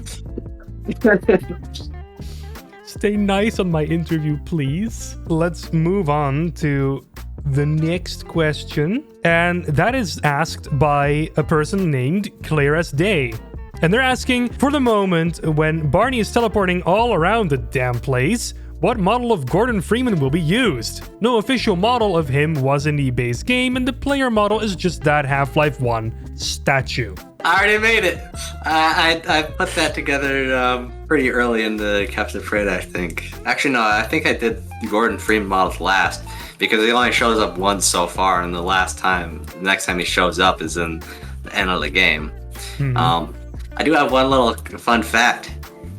Stay nice on my interview, please. Let's move on to the next question. And that is asked by a person named Claire S. Day. And they're asking, for the moment when Barney is teleporting all around the damn place, what model of Gordon Freeman will be used? No official model of him was in the base game, and the player model is just that Half-Life 1 statue. I already made it. I put that together pretty early in the Captive Freight, I think. Actually, no, I think I did Gordon Freeman models last, because he only shows up once so far, and the next time he shows up is in the end of the game. Mm-hmm. I do have one little fun fact.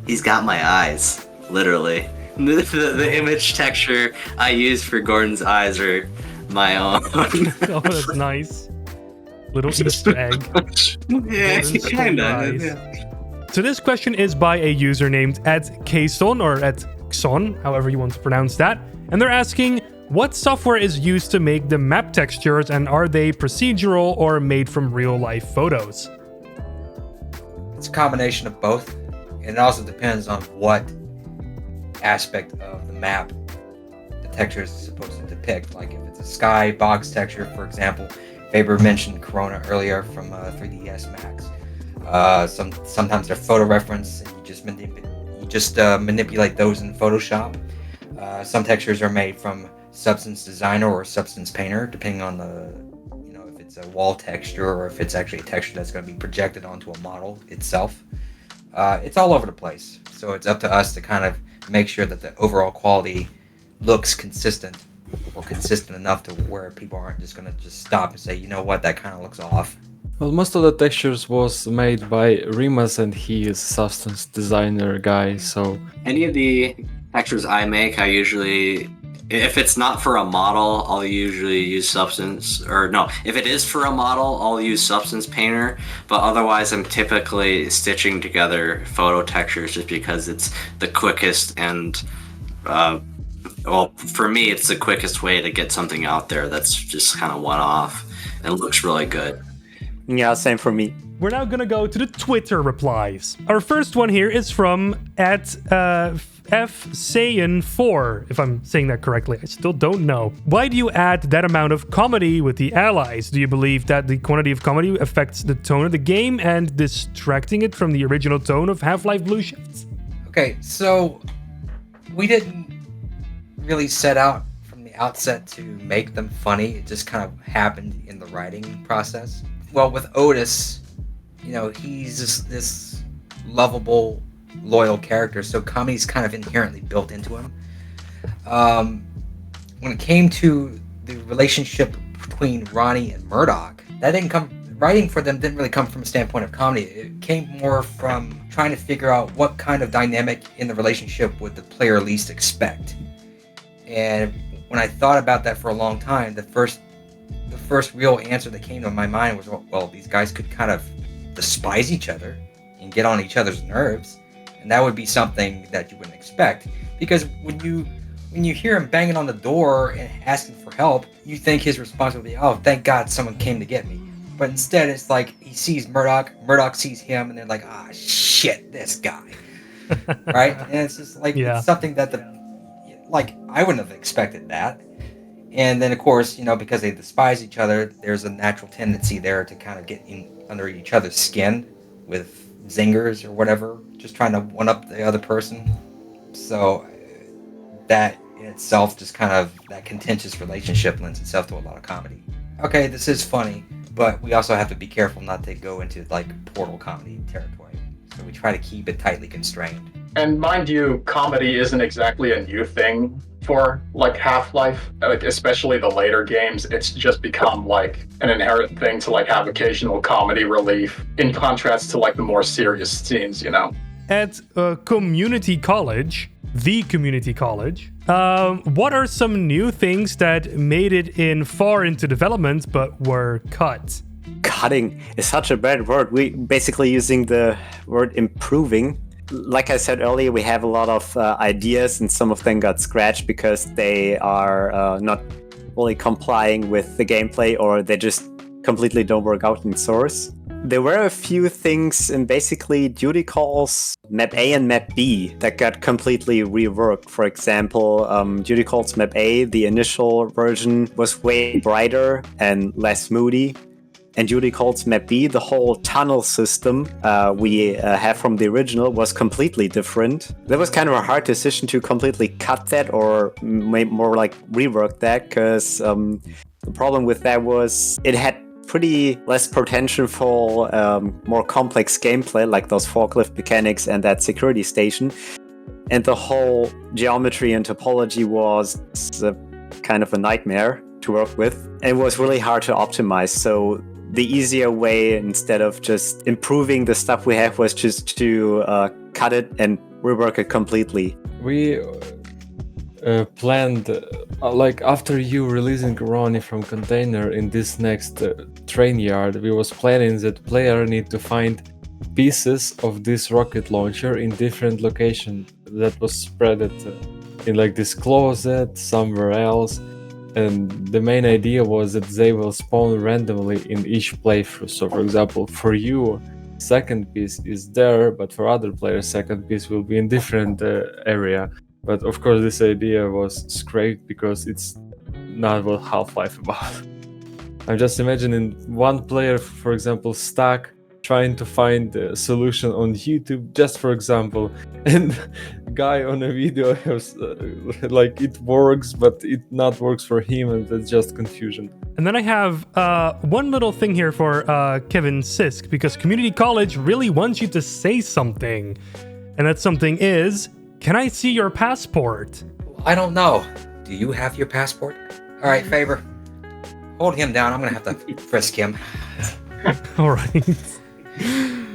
He's got my eyes, literally. The image texture I use for Gordon's eyes are my own. Oh, that's nice. Little Easter egg. Yeah, Gordon's kind of. eyes. Yeah. So this question is by a user named @Kson or @Xon, however you want to pronounce that. And they're asking, What software is used to make the map textures, and are they procedural or made from real-life photos? It's a combination of both, and it also depends on what aspect of the map the texture is supposed to depict. Like if it's a Skybox texture, for example, Faber mentioned Corona earlier from 3ds Max. Sometimes they're photo reference, and you just manipulate those in Photoshop. Some textures are made from Substance Designer or Substance Painter, depending on if it's a wall texture or if it's actually a texture that's going to be projected onto a model itself. It's all over the place, so it's up to us to kind of make sure that the overall quality looks consistent, or consistent enough to where people aren't just going to just stop and say, you know what, that kind of looks off. Well, most of the textures was made by Rimas, and he is Substance Designer guy, so... Any of the textures I make, I usually... If it's not for a model, I'll usually use Substance, or no, if it is for a model, I'll use Substance Painter, but otherwise I'm typically stitching together photo textures just because it's the quickest and, well, for me, it's the quickest way to get something out there that's just kind of one-off and looks really good. Yeah, same for me. We're now gonna go to the Twitter replies. Our first one here is from FSayan4, if I'm saying that correctly. I still don't know. Why do you add that amount of comedy with the allies? Do you believe that the quantity of comedy affects the tone of the game and distracting it from the original tone of Half-Life Blue Shift? Okay, so we didn't really set out from the outset to make them funny. It just kind of happened in the writing process. Well, with Otis, he's just this lovable, loyal character, so comedy's kind of inherently built into him. When it came to the relationship between Ronnie and Murdoch, writing for them didn't really come from a standpoint of comedy. It came more from trying to figure out what kind of dynamic in the relationship would the player least expect. And when I thought about that for a long time, the first real answer that came to my mind was, well, these guys could kind of despise each other and get on each other's nerves, and that would be something that you wouldn't expect, because when you hear him banging on the door and asking for help, you think his response would be, oh, thank God someone came to get me. But instead it's like he sees Murdoch sees him, and they're like, ah, shit, this guy. Right? And it's just like, It's something that I wouldn't have expected that. And then, of course, because they despise each other, there's a natural tendency there to kind of get in under each other's skin with zingers or whatever, just trying to one-up the other person. So that in itself, just kind of that contentious relationship lends itself to a lot of comedy. Okay, this is funny, but we also have to be careful not to go into Portal comedy territory. So we try to keep it tightly constrained. And mind you, comedy isn't exactly a new thing for Half-Life, especially the later games. It's just become an inherent thing to have occasional comedy relief, in contrast to the more serious scenes, At community college, what are some new things that made it far into development but were cut? Cutting is such a bad word. We basically using the word improving. Like I said earlier, we have a lot of ideas, and some of them got scratched because they are not fully complying with the gameplay, or they just completely don't work out in source. There were a few things in basically duty calls, map A and map B, that got completely reworked. For example, duty calls map A, the initial version was way brighter and less moody. And duty calls map B, the whole tunnel system we have from the original was completely different. That was kind of a hard decision to completely cut that, or more rework that, because the problem with that was it had pretty less potential for more complex gameplay, like those forklift mechanics and that security station. And the whole geometry and topology was kind of a nightmare to work with, and it was really hard to optimize. So the easier way, instead of just improving the stuff we have, was just to cut it and rework it completely. We planned, after you releasing Ronnie from container in this next train yard, we was planning that player need to find pieces of this rocket launcher in different locations that was spread in this closet, somewhere else. and the main idea was that they will spawn randomly in each playthrough. So for example, for you, second piece is there, but for other players, second piece will be in different area. But of course, this idea was scraped because it's not what Half-Life about. I'm just imagining one player, for example, stuck trying to find a solution on YouTube, just for example, and guy on a video has like it works, but it not works for him, and that's just confusion. And then I have one little thing here for Kevin Sisk, because community college really wants you to say something, and that something is, can I see your passport? I don't know. Do you have your passport? All right, Faber, hold him down. I'm gonna have to frisk him. All right.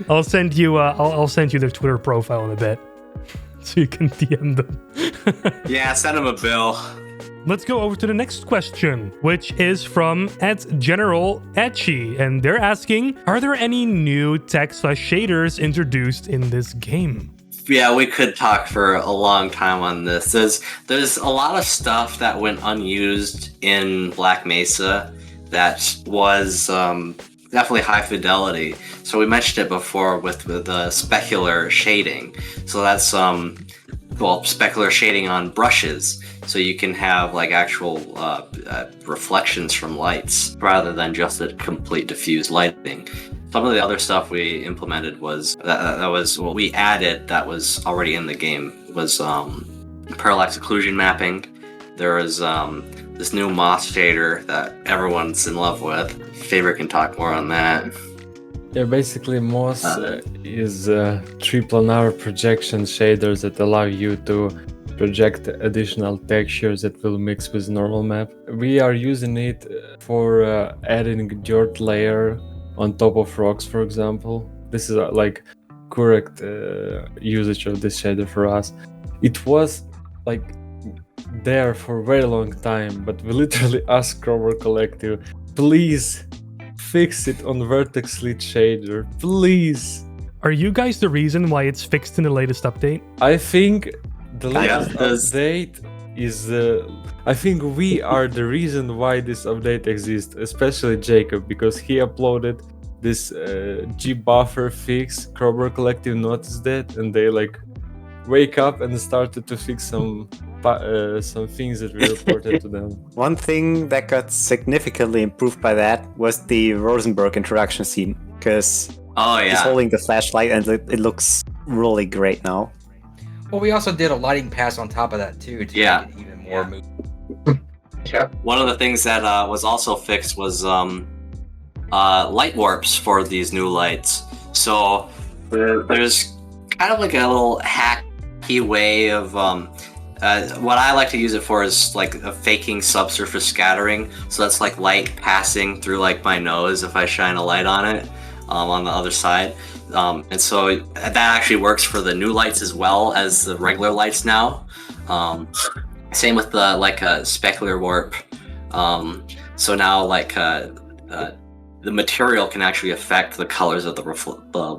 I'll send you their Twitter profile in a bit, so you can DM them. Yeah, send him a bill. Let's go over to the next question, which is from @General Etchy, and they're asking, are there any new text/shaders introduced in this game? Yeah, we could talk for a long time on this. There's a lot of stuff that went unused in Black Mesa that was definitely high fidelity. So we mentioned it before with the specular shading. So that's specular shading on brushes. So you can have like actual reflections from lights rather than just a complete diffuse lighting. Some of the other stuff we implemented was that was what we added that was already in the game was parallax occlusion mapping. There was this new moss shader that everyone's in love with. Faber can talk more on that. Yeah, basically moss is triplanar projection shaders that allow you to project additional textures that will mix with normal map. We are using it for adding dirt layer on top of rocks, for example. This is like correct usage of this shader for us. It was like there for a very long time, but we literally asked Crowbar Collective, please fix it on Vertex Lit shader, please. Are you guys the reason why it's fixed in the latest update? I think the latest update is I think we are the reason why this update exists, especially Jacob, because he uploaded this gbuffer fix. Crowbar Collective noticed that, and they like wake up and started to fix some things that we reported to them. One thing that got significantly improved by that was the Rosenberg interaction scene, because he's holding the flashlight and it looks really great now. Well, we also did a lighting pass on top of that too to make it even more moving. Yeah. One of the things that was also fixed was light warps for these new lights. So there's kind of like a little hacky way of what I like to use it for is like a faking subsurface scattering. So that's like light passing through like my nose if I shine a light on it on the other side. And so that actually works for the new lights as well as the regular lights now. Same with the like a specular warp. So now like the material can actually affect the colors of the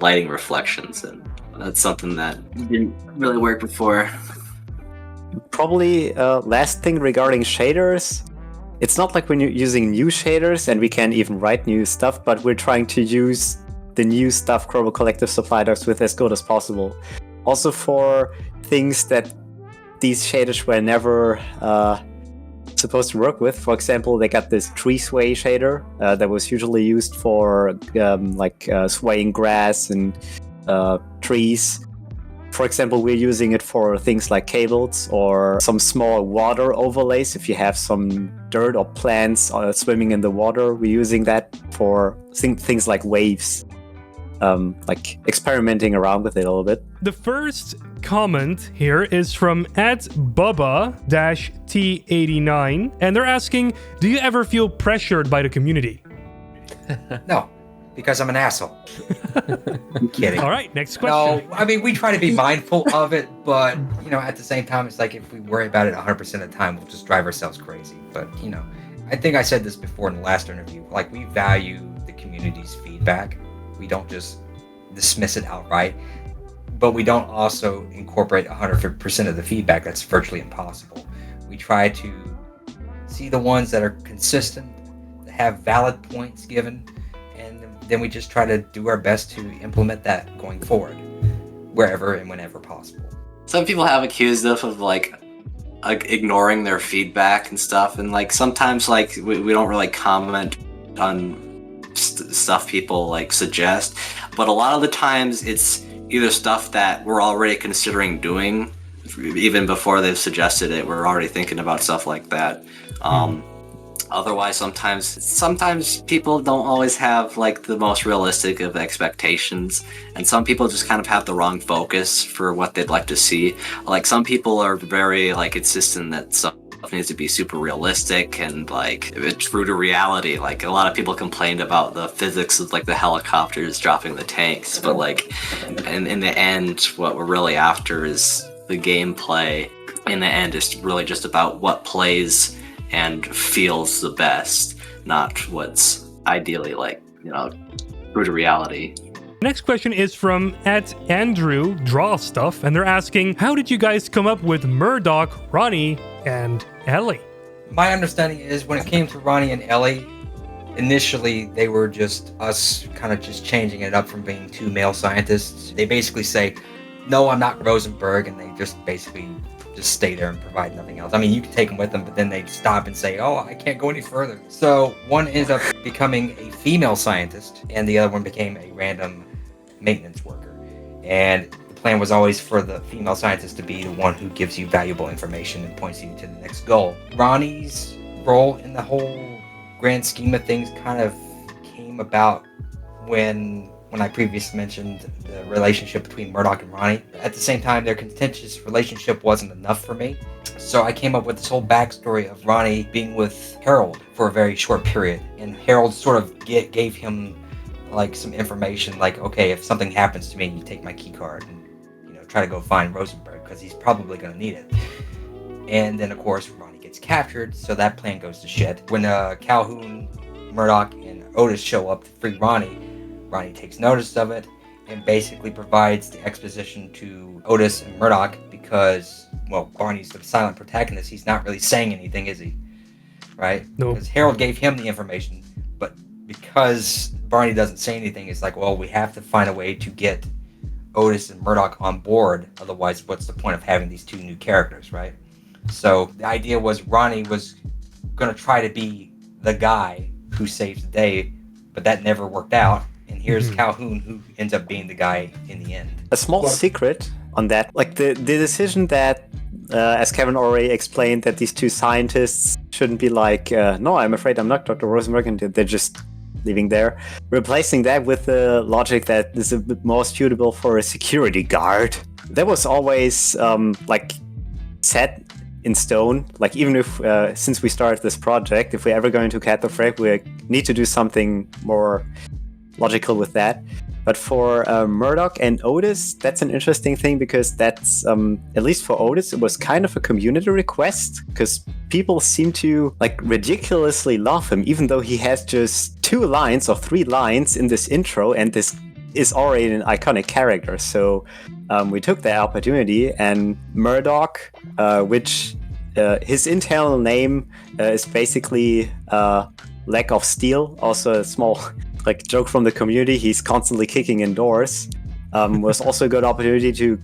lighting reflections, and that's something that didn't really work before. Probably last thing regarding shaders, it's not like when you're using new shaders and we can even write new stuff, but we're trying to use the new stuff Crowbar Collective supplied us with as good as possible. Also for things that these shaders were never supposed to work with. For example, they got this tree sway shader that was usually used for swaying grass and trees. For example, we're using it for things like cables or some small water overlays. If you have some dirt or plants swimming in the water, we're using that for things like waves, like experimenting around with it a little bit. The first comment here is from @Bubba-T89, and they're asking, do you ever feel pressured by the community? No. Because I'm an asshole. I'm kidding. All right, next question. No, I mean, we try to be mindful of it, but, at the same time, it's like if we worry about it 100% of the time, we'll just drive ourselves crazy. But, I think I said this before in the last interview, like, we value the community's feedback. We don't just dismiss it outright, but we don't also incorporate 100% of the feedback. That's virtually impossible. We try to see the ones that are consistent, that have valid points given, and then we just try to do our best to implement that going forward, wherever and whenever possible. Some people have accused us of like ignoring their feedback and stuff, and like sometimes like we don't really comment on stuff people like suggest, but a lot of the times it's either stuff that we're already considering doing even before they've suggested it. We're already thinking about stuff like that. Otherwise, sometimes people don't always have like the most realistic of expectations, and some people just kind of have the wrong focus for what they'd like to see. Like some people are very like insistent that stuff needs to be super realistic and like it's true to reality. Like a lot of people complained about the physics of like the helicopters dropping the tanks, but like in the end, what we're really after is the gameplay. In the end, it's really just about what plays and feels the best, not what's ideally like, true to reality. Next question is from @Andrew Draw Stuff, and they're asking, how did you guys come up with Murdoch, Ronnie, and Ellie? My understanding is when it came to Ronnie and Ellie, initially they were just us kind of just changing it up from being two male scientists. They basically say, no, I'm not Rosenberg, and they just basically just stay there and provide nothing else. I mean, you can take them with them, but then they stop and say, oh, I can't go any further. So one ends up becoming a female scientist, and the other one became a random maintenance worker. And the plan was always for the female scientist to be the one who gives you valuable information and points you to the next goal. Ronnie's role in the whole grand scheme of things kind of came about when I previously mentioned the relationship between Murdoch and Ronnie. At the same time, their contentious relationship wasn't enough for me. So I came up with this whole backstory of Ronnie being with Harold for a very short period. And Harold sort of gave him like some information like, okay, if something happens to me, you take my key card and try to go find Rosenberg because he's probably going to need it. And then, of course, Ronnie gets captured, so that plan goes to shit. When Calhoun, Murdoch, and Otis show up to free Ronnie takes notice of it and basically provides the exposition to Otis and Murdoch because, well, Barney's the silent protagonist. He's not really saying anything, is he? Right? No. Because Harold gave him the information, but because Barney doesn't say anything, it's like, well, we have to find a way to get Otis and Murdoch on board. Otherwise, what's the point of having these two new characters, right? So the idea was Ronnie was going to try to be the guy who saves the day, but that never worked out. And here's Calhoun, who ends up being the guy in the end. A small secret on that, like the decision that, as Kevin already explained, that these two scientists shouldn't be like, no, I'm afraid I'm not Dr. Rosenberg, and they're just leaving there. Replacing that with the logic that is a bit more suitable for a security guard. That was always set in stone. Like even if, since we started this project, if we're ever going to cat the frag, we need to do something more logical with that. But for Murdoch and Otis, that's an interesting thing because that's, at least for Otis, it was kind of a community request because people seem to like ridiculously love him, even though he has just 2 lines or 3 lines in this intro, and this is already an iconic character. So we took the opportunity, and Murdoch, which his internal name is basically lack of steel, also a small like joke from the community. He's constantly kicking in doors. Was also a good opportunity to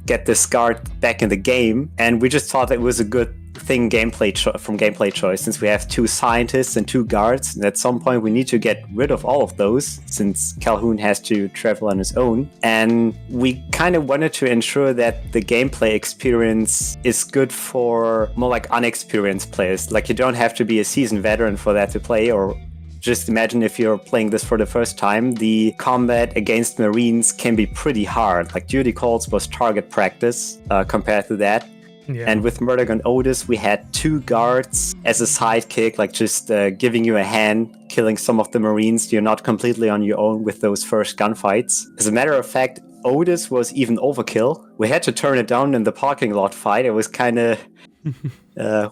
get this guard back in the game, and we just thought that it was a good thing from gameplay choice, since we have 2 scientists and 2 guards, and at some point we need to get rid of all of those since Calhoun has to travel on his own. And we kind of wanted to ensure that the gameplay experience is good for more like unexperienced players. Like you don't have to be a seasoned veteran for that to play, or just imagine if you're playing this for the first time, the combat against Marines can be pretty hard. Like duty calls was target practice compared to that. Yeah. And with Murdoch and Otis, we had 2 guards as a sidekick, like just giving you a hand, killing some of the Marines. You're not completely on your own with those first gunfights. As a matter of fact, Otis was even overkill. We had to turn it down in the parking lot fight. It was kind of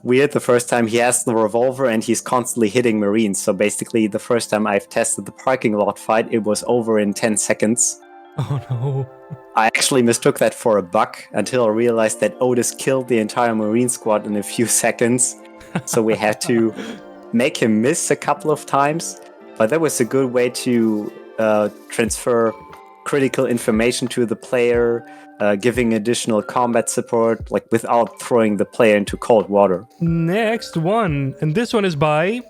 weird the first time. He has the revolver and he's constantly hitting Marines. So basically, the first time I've tested the parking lot fight, it was over in 10 seconds. Oh no. I actually mistook that for a bug until I realized that Otis killed the entire Marine squad in a few seconds. So we had to make him miss a couple of times. But that was a good way to transfer critical information to the player, giving additional combat support, like without throwing the player into cold water. Next one, and this one is by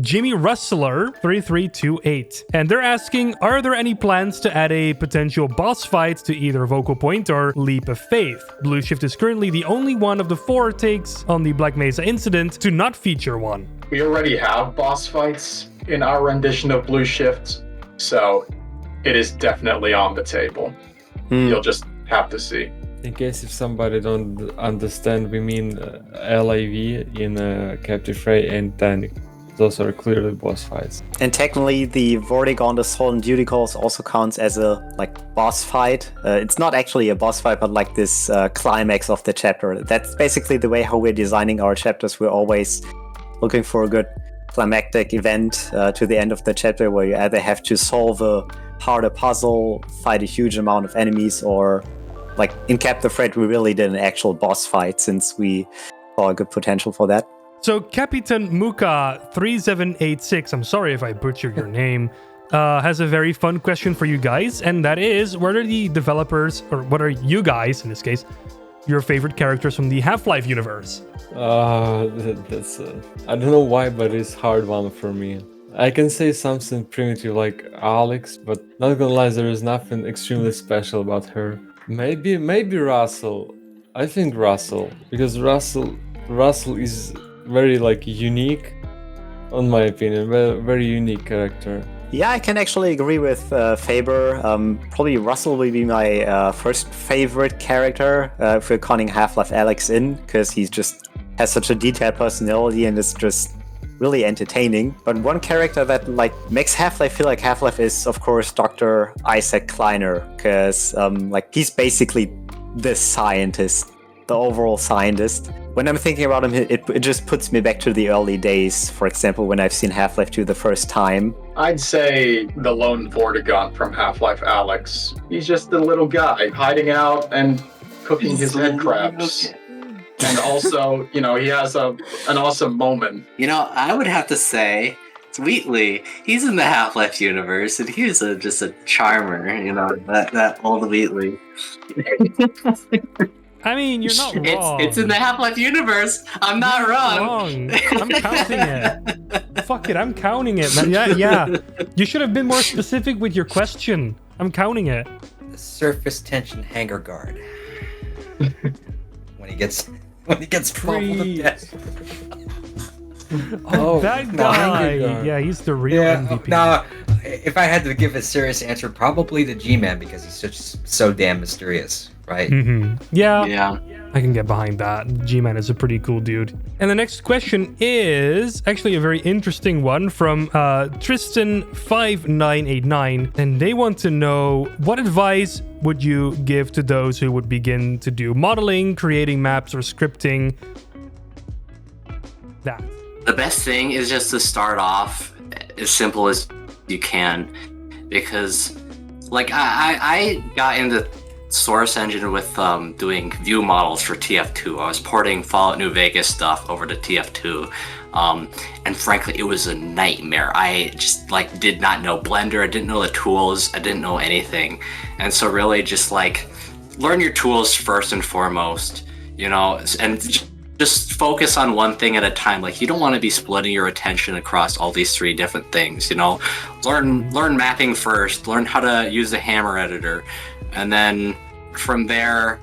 Jimmy Rustler 3328, and they're asking, are there any plans to add a potential boss fight to either Vocal Point or Leap of Faith? Blue Shift is currently the only one of the 4 takes on the Black Mesa incident to not feature one. We already have boss fights in our rendition of Blue Shift, so it is definitely on the table. You'll just have to see. In case if somebody don't understand, we mean LAV in Captive Ray and Tannic. Those are clearly boss fights. And technically, the Vortig on the Stolen Duty Calls also counts as a boss fight. It's not actually a boss fight, but like this climax of the chapter. That's basically the way how we're designing our chapters. We're always looking for a good climactic event to the end of the chapter, where you either have to solve a harder puzzle, fight a huge amount of enemies, or like in Captive Red, we really did an actual boss fight since we saw a good potential for that. So Capitan Muka 3786, I'm sorry if I butchered your name, has a very fun question for you guys, and that is, what are the developers, or what are you guys, in this case, your favorite characters from the Half-Life universe? That's I don't know why, but it's a hard one for me. I can say something primitive like Alex, but not gonna lie, there is nothing extremely special about her. Maybe Russell. I think Russell, because Russell is very unique, in my opinion, very unique character. Yeah, I can actually agree with Faber. Probably Russell will be my first favorite character if we're counting Half-Life Alex in, because he just has such a detailed personality and is just really entertaining. But one character that makes Half-Life feel like Half-Life is, of course, Dr. Isaac Kleiner, because he's basically the scientist, the overall scientist. When I'm thinking about him, it just puts me back to the early days. For example, when I've seen Half-Life 2 the first time. I'd say the lone Vortigaunt from Half-Life Alex. He's just a little guy hiding out and cooking his head crabs. And also, he has an awesome moment. I would have to say, Wheatley, he's in the Half-Life universe, and he's just a charmer, that old Wheatley. I mean, you're not wrong. It's in the Half-Life universe. I'm not wrong. I'm counting it. Fuck it, I'm counting it, man. Yeah. You should have been more specific with your question. I'm counting it. The surface tension hanger guard. when he gets pummeled to death. That guy. Yeah, he's the real MVP. Now, if I had to give a serious answer, probably the Gman, because he's so damn mysterious, right? Mm-hmm. Yeah. Yeah. I can get behind that. Gman is a pretty cool dude. And the next question is actually a very interesting one from Tristan5989. And they want to know, what advice would you give to those who would begin to do modeling, creating maps, or scripting? That. The best thing is just to start off as simple as you can. Because, I got into Source Engine with doing view models for TF2. I was porting Fallout New Vegas stuff over to TF2, and frankly, it was a nightmare. I just did not know Blender. I didn't know the tools. I didn't know anything, and so really just learn your tools first and foremost, and just focus on one thing at a time. You don't want to be splitting your attention across all these 3 different things. Learn mapping first. Learn how to use the hammer editor. And then from there,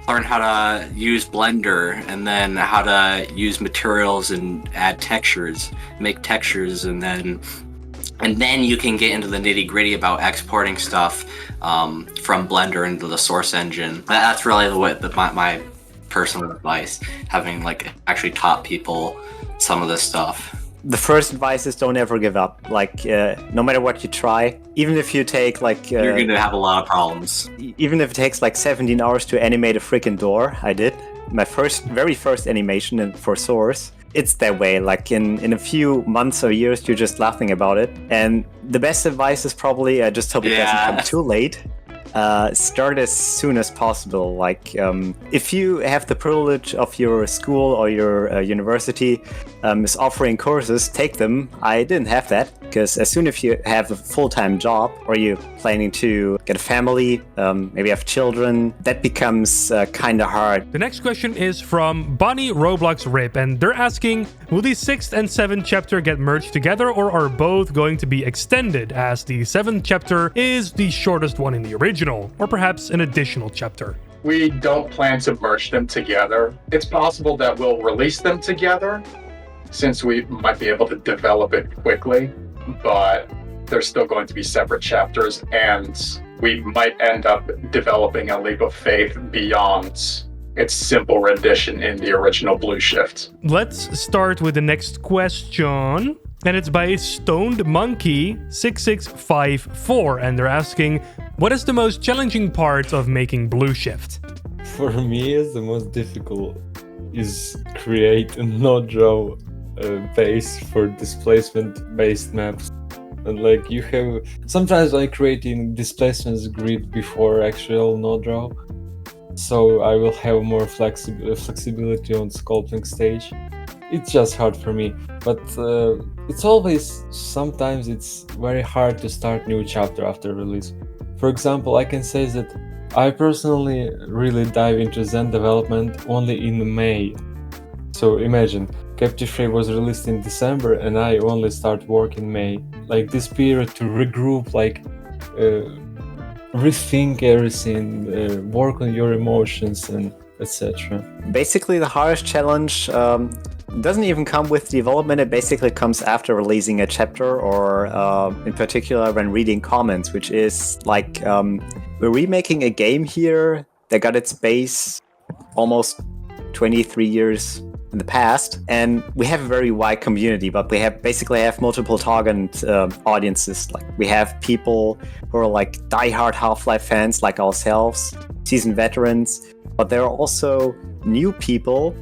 learn how to use Blender, and then how to use materials and add textures, make textures, and then you can get into the nitty-gritty about exporting stuff from Blender into the Source Engine. That's really my personal advice, having actually taught people some of this stuff. The first advice is don't ever give up. No matter what you try, even if you take you're going to have a lot of problems. Even if it takes 17 hours to animate a freaking door, I did. My very first animation for Source. It's that way. In a few months or years, you're just laughing about it. And the best advice is probably just hope it doesn't come too late. start as soon as possible. Like, if you have the privilege of your school or your university is offering courses, take them. I didn't have that, because as soon as you have a full-time job or you're planning to get a family, maybe have children, that becomes kind of hard. The next question is from Bonnie Roblox Rip, and they're asking, will the 6th and 7th chapter get merged together, or are both going to be extended, as the 7th chapter is the shortest one in the original, or perhaps an additional chapter? We don't plan to merge them together. It's possible that we'll release them together, since we might be able to develop it quickly, but they're still going to be separate chapters, and we might end up developing a leap of faith beyond its simple rendition in the original Blue Shift. Let's start with the next question, and it's by Stoned Monkey 6654, and they're asking, what is the most challenging part of making Blue Shift? For me, the most difficult is create a node-draw base for displacement-based maps. And like you have, sometimes I create in displacements grid before actual node-draw, so I will have more flexibility on sculpting stage. It's just hard for me, but it's always, sometimes it's very hard to start new chapter after release. For example, I can say that I personally really dive into Zen development only in May. So imagine, Captive Ray was released in December and I only start work in May. Like this period to regroup, like rethink everything, work on your emotions and etc. Basically, the hardest challenge doesn't even come with development. It basically comes after releasing a chapter, or in particular when reading comments, which is like, we're remaking a game here that got its base almost 23 years in the past, and we have a very wide community, but we basically have multiple target audiences. Like, we have people who are like diehard Half-Life fans like ourselves, seasoned veterans, but there are also new people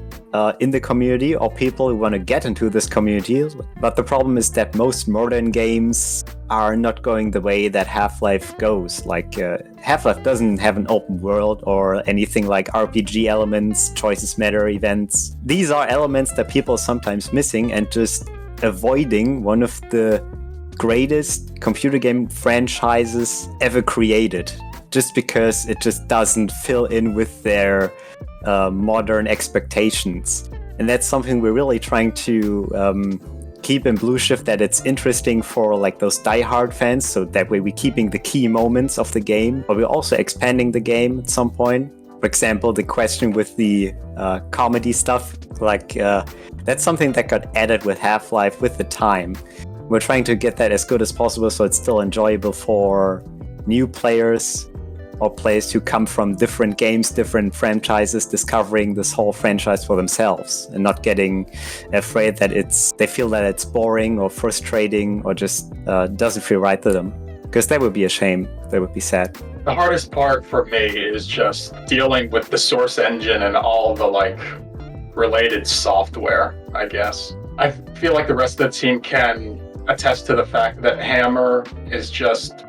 in the community, or people who want to get into this community. But the problem is that most modern games are not going the way that Half-Life goes. Like, Half-Life doesn't have an open world or anything like RPG elements, choices matter events. These are elements that people are sometimes missing and just avoiding one of the greatest computer game franchises ever created, just because it just doesn't fill in with their modern expectations. And that's something we're really trying to keep in Blue Shift, that it's interesting for like those diehard fans, so that way we're keeping the key moments of the game, but we're also expanding the game at some point. For example, the question with the comedy stuff, like that's something that got added with Half-Life with the time. We're trying to get that as good as possible so it's still enjoyable for new players, or players who come from different games, different franchises, discovering this whole franchise for themselves and not getting afraid that they feel that it's boring or frustrating or just doesn't feel right to them. Because that would be a shame. That would be sad. The hardest part for me is just dealing with the source engine and all the like related software, I guess. I feel like the rest of the team can attest to the fact that Hammer is just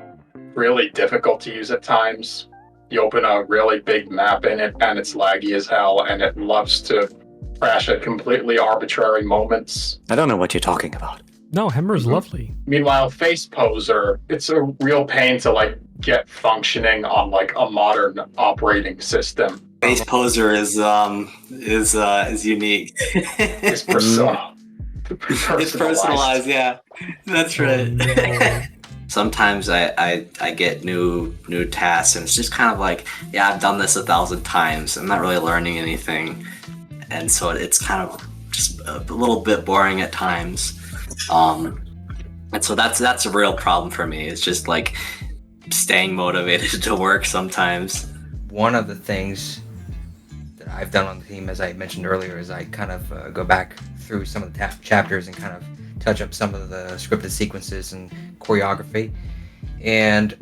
really difficult to use at times. You open a really big map in it and it's laggy as hell, and it loves to crash at completely arbitrary moments. I don't know what you're talking about. No, Hammer's lovely. Meanwhile, Face Poser, it's a real pain to like get functioning on like a modern operating system. Face Poser is unique. It's It's personalized, yeah. That's right. Oh, no. Sometimes I get new tasks and it's just kind of like, yeah, I've done this 1,000 times. I'm not really learning anything. And so it's kind of just a little bit boring at times. And so that's a real problem for me. It's just like staying motivated to work sometimes. One of the things that I've done on the team, as I mentioned earlier, is I kind of go back through some of the chapters and kind of touch up some of the scripted sequences and choreography. And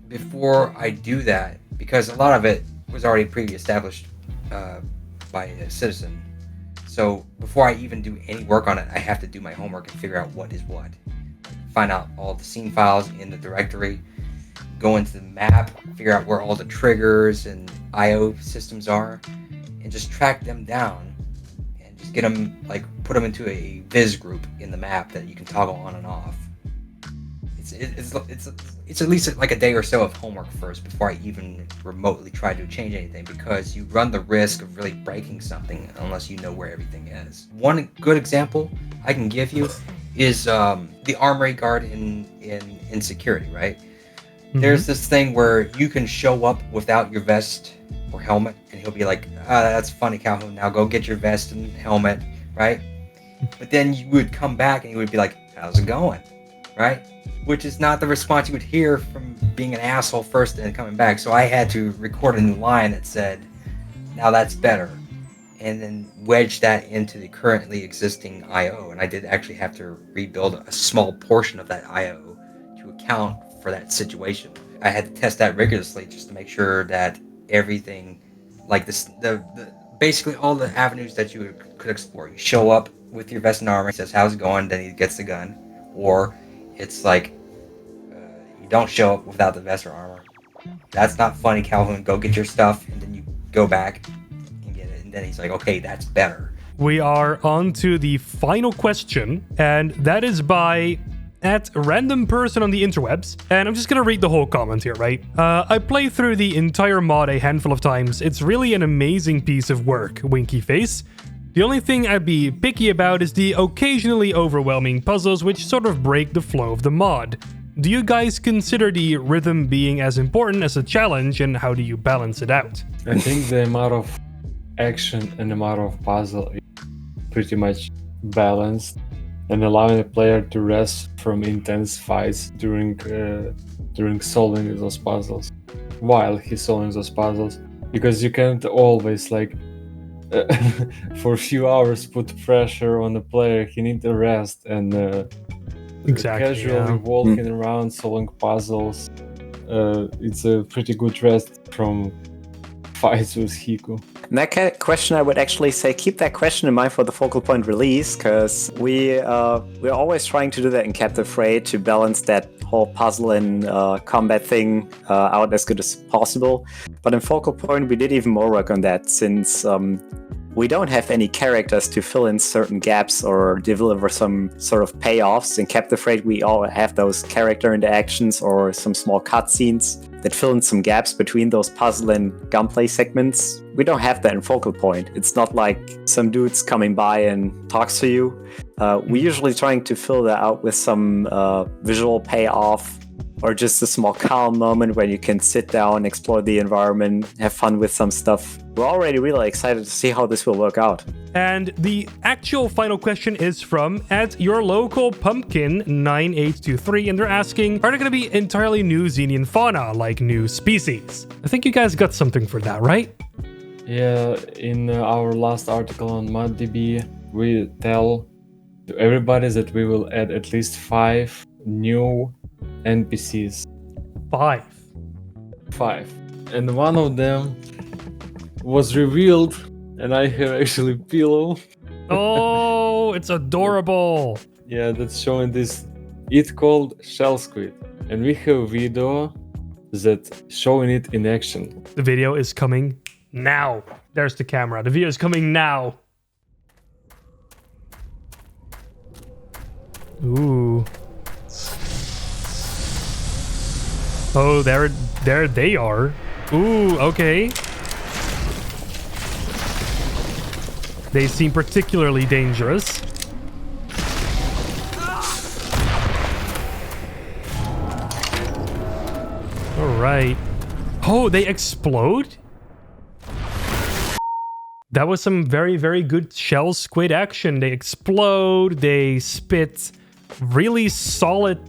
before I do that, because a lot of it was already pre-established by a citizen, so before I even do any work on it, I have to do my homework and figure out what is what. Find out all the scene files in the directory, go into the map, figure out where all the triggers and IO systems are, and just track them down, and just get them, like, put them into a viz group in the map that you can toggle on and off. It's at least like a day or so of homework first before I even remotely try to change anything, because you run the risk of really breaking something unless you know where everything is. One good example I can give you is the armory guard in security, right? Mm-hmm. There's this thing where you can show up without your vest or helmet, and he'll be like, that's funny, Calhoun, now go get your vest and helmet, right? But then you would come back and he would be like, how's it going, right? Which is not the response you would hear from being an asshole first and coming back. So I had to record a new line that said, now that's better, and then wedge that into the currently existing IO. And I did actually have to rebuild a small portion of that IO to account for that situation. I had to test that rigorously just to make sure that everything, like this, basically all the avenues that you could explore. You show up with your vest and armor, he says, how's it going? Then he gets the gun. Or it's like, you don't show up without the vest or armor. That's not funny, Calhoun. Go get your stuff, and then you go back and get it. And then he's like, okay, that's better. We are on to the final question, and that is by @randomperson on the interwebs. And I'm just gonna read the whole comment here, right? I played through the entire mod a handful of times. It's really an amazing piece of work, winky face. The only thing I'd be picky about is the occasionally overwhelming puzzles which sort of break the flow of the mod. Do you guys consider the rhythm being as important as a challenge, and how do you balance it out? I think the amount of action and amount of puzzle is pretty much balanced, and allowing the player to rest from intense fights during solving those puzzles, while he's solving those puzzles, because you can't always, like, for a few hours put pressure on the player. He needs to rest and casually walking around solving puzzles. It's a pretty good rest from fights with HECU. In that question, I would actually say keep that question in mind for the focal point release, because we're always trying to do that in Captive Raid to balance that whole puzzle and combat thing out as good as possible. But in focal point, we did even more work on that, since we don't have any characters to fill in certain gaps or deliver some sort of payoffs. In Captive Raid, we all have those character interactions or some small cutscenes that fill in some gaps between those puzzle and gunplay segments. We don't have that in Focal Point. It's not like some dude's coming by and talks to you. We're usually trying to fill that out with some visual payoff, or just a small calm moment where you can sit down, explore the environment, have fun with some stuff. We're already really excited to see how this will work out. And the actual final question is from @yourlocalpumpkin9823, and they're asking, are there going to be entirely new Xenian fauna, like new species? I think you guys got something for that, right? Yeah, in our last article on ModDB, we tell to everybody that we will add at least 5 new NPCs. 5. And one of them was revealed, and I have actually pillow. Oh, it's adorable. Yeah, that's showing this. It's called Shell Squid, and we have a video that showing it in action. The video is coming now. There's the camera. The video is coming now. Ooh. Oh, there they are. Ooh, okay. They seem particularly dangerous. All right. Oh, they explode? That was some very, very good shell squid action. They explode, they spit really solid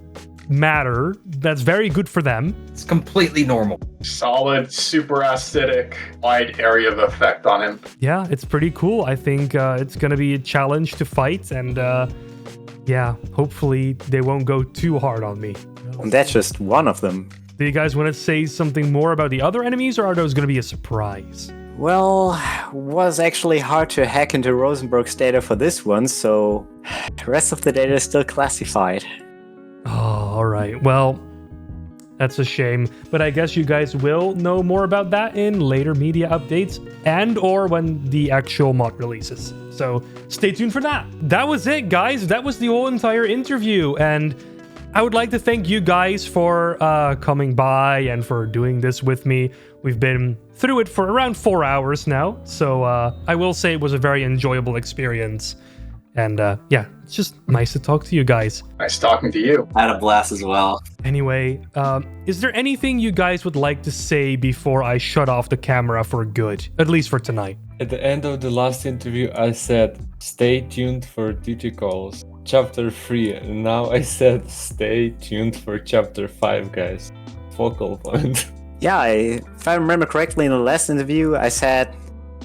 matter that's very good for them. It's completely normal. Solid, super acidic, wide area of effect on him. Yeah, it's pretty cool. I think it's gonna be a challenge to fight, and yeah, hopefully they won't go too hard on me. And that's just one of them. Do you guys want to say something more about the other enemies, or are those gonna be a surprise? Well, was actually hard to hack into Rosenberg's data for this one, so the rest of the data is still classified. Oh, all right. Well, That's a shame, but I guess you guys will know more about that in later media updates and or when the actual mod releases. So stay tuned for that. That was it, guys. That was the whole entire interview, and I would like to thank you guys for coming by and for doing this with me. We've been through it for around 4 hours now, so I will say it was a very enjoyable experience. And yeah, it's just nice to talk to you guys. Nice talking to you. I had a blast as well. Anyway, is there anything you guys would like to say before I shut off the camera for good? At least for tonight. At the end of the last interview, I said, stay tuned for duty calls, chapter 3. And now I said, stay tuned for chapter 5, guys. Focal point. Yeah, if I remember correctly in the last interview, I said,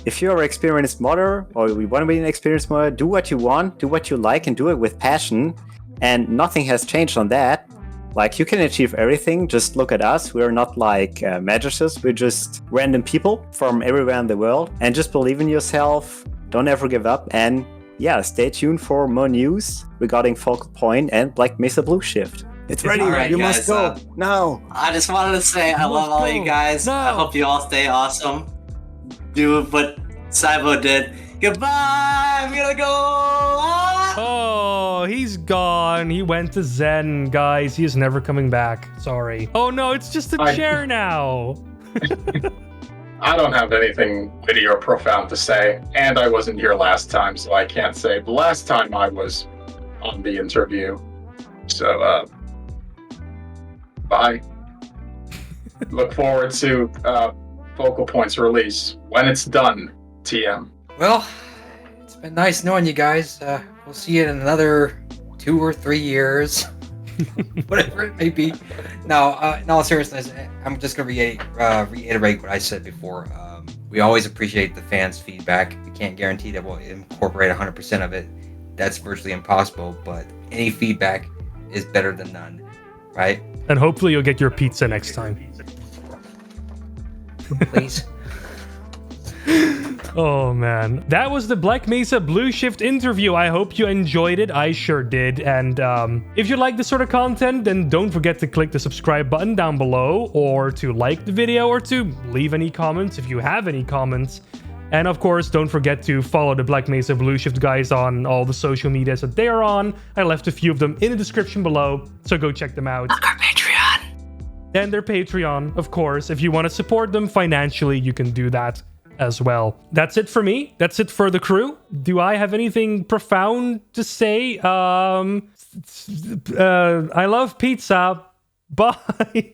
if you're an experienced modder, or you want to be an experienced modder, do what you want, do what you like, and do it with passion. And nothing has changed on that. Like, you can achieve everything, just look at us. We're not like magicians, we're just random people from everywhere in the world. And just believe in yourself, don't ever give up, and yeah, stay tuned for more news regarding Focal Point and Black Mesa Blue Shift. It's ready, All right, you guys, must go, now! I just wanted to say I love all you guys. I hope you all stay awesome. Do what Cybo did. Goodbye! I'm gonna go! Ah! Oh, he's gone. He went to Zen, guys. He is never coming back. Sorry. Oh no, it's just a chair now. I don't have anything witty or profound to say, and I wasn't here last time, so I can't say. The last time I was on the interview. So, bye. Look forward to Focal Point's release when it's done, TM. Well, it's been nice knowing you guys. We'll see you in another 2 or 3 years. Whatever it may be. No, in all seriousness, I'm just going to reiterate what I said before. We always appreciate the fans' feedback. We can't guarantee that we'll incorporate 100% of it. That's virtually impossible, but any feedback is better than none, right? And hopefully you'll get your pizza next time. Please. Oh man, that was the Black Mesa Blue Shift interview. I hope you enjoyed it. I sure did. And if you like this sort of content, then don't forget to click the subscribe button down below, or to like the video, or to leave any comments if you have any comments. And of course, don't forget to follow the Black Mesa Blue Shift guys on all the social medias that they are on. I left a few of them in the description below, so go check them out. Look, our Patreon. And their Patreon, of course. If you want to support them financially, you can do that as well. That's it for me. That's it for the crew. Do I have anything profound to say? I love pizza. Bye.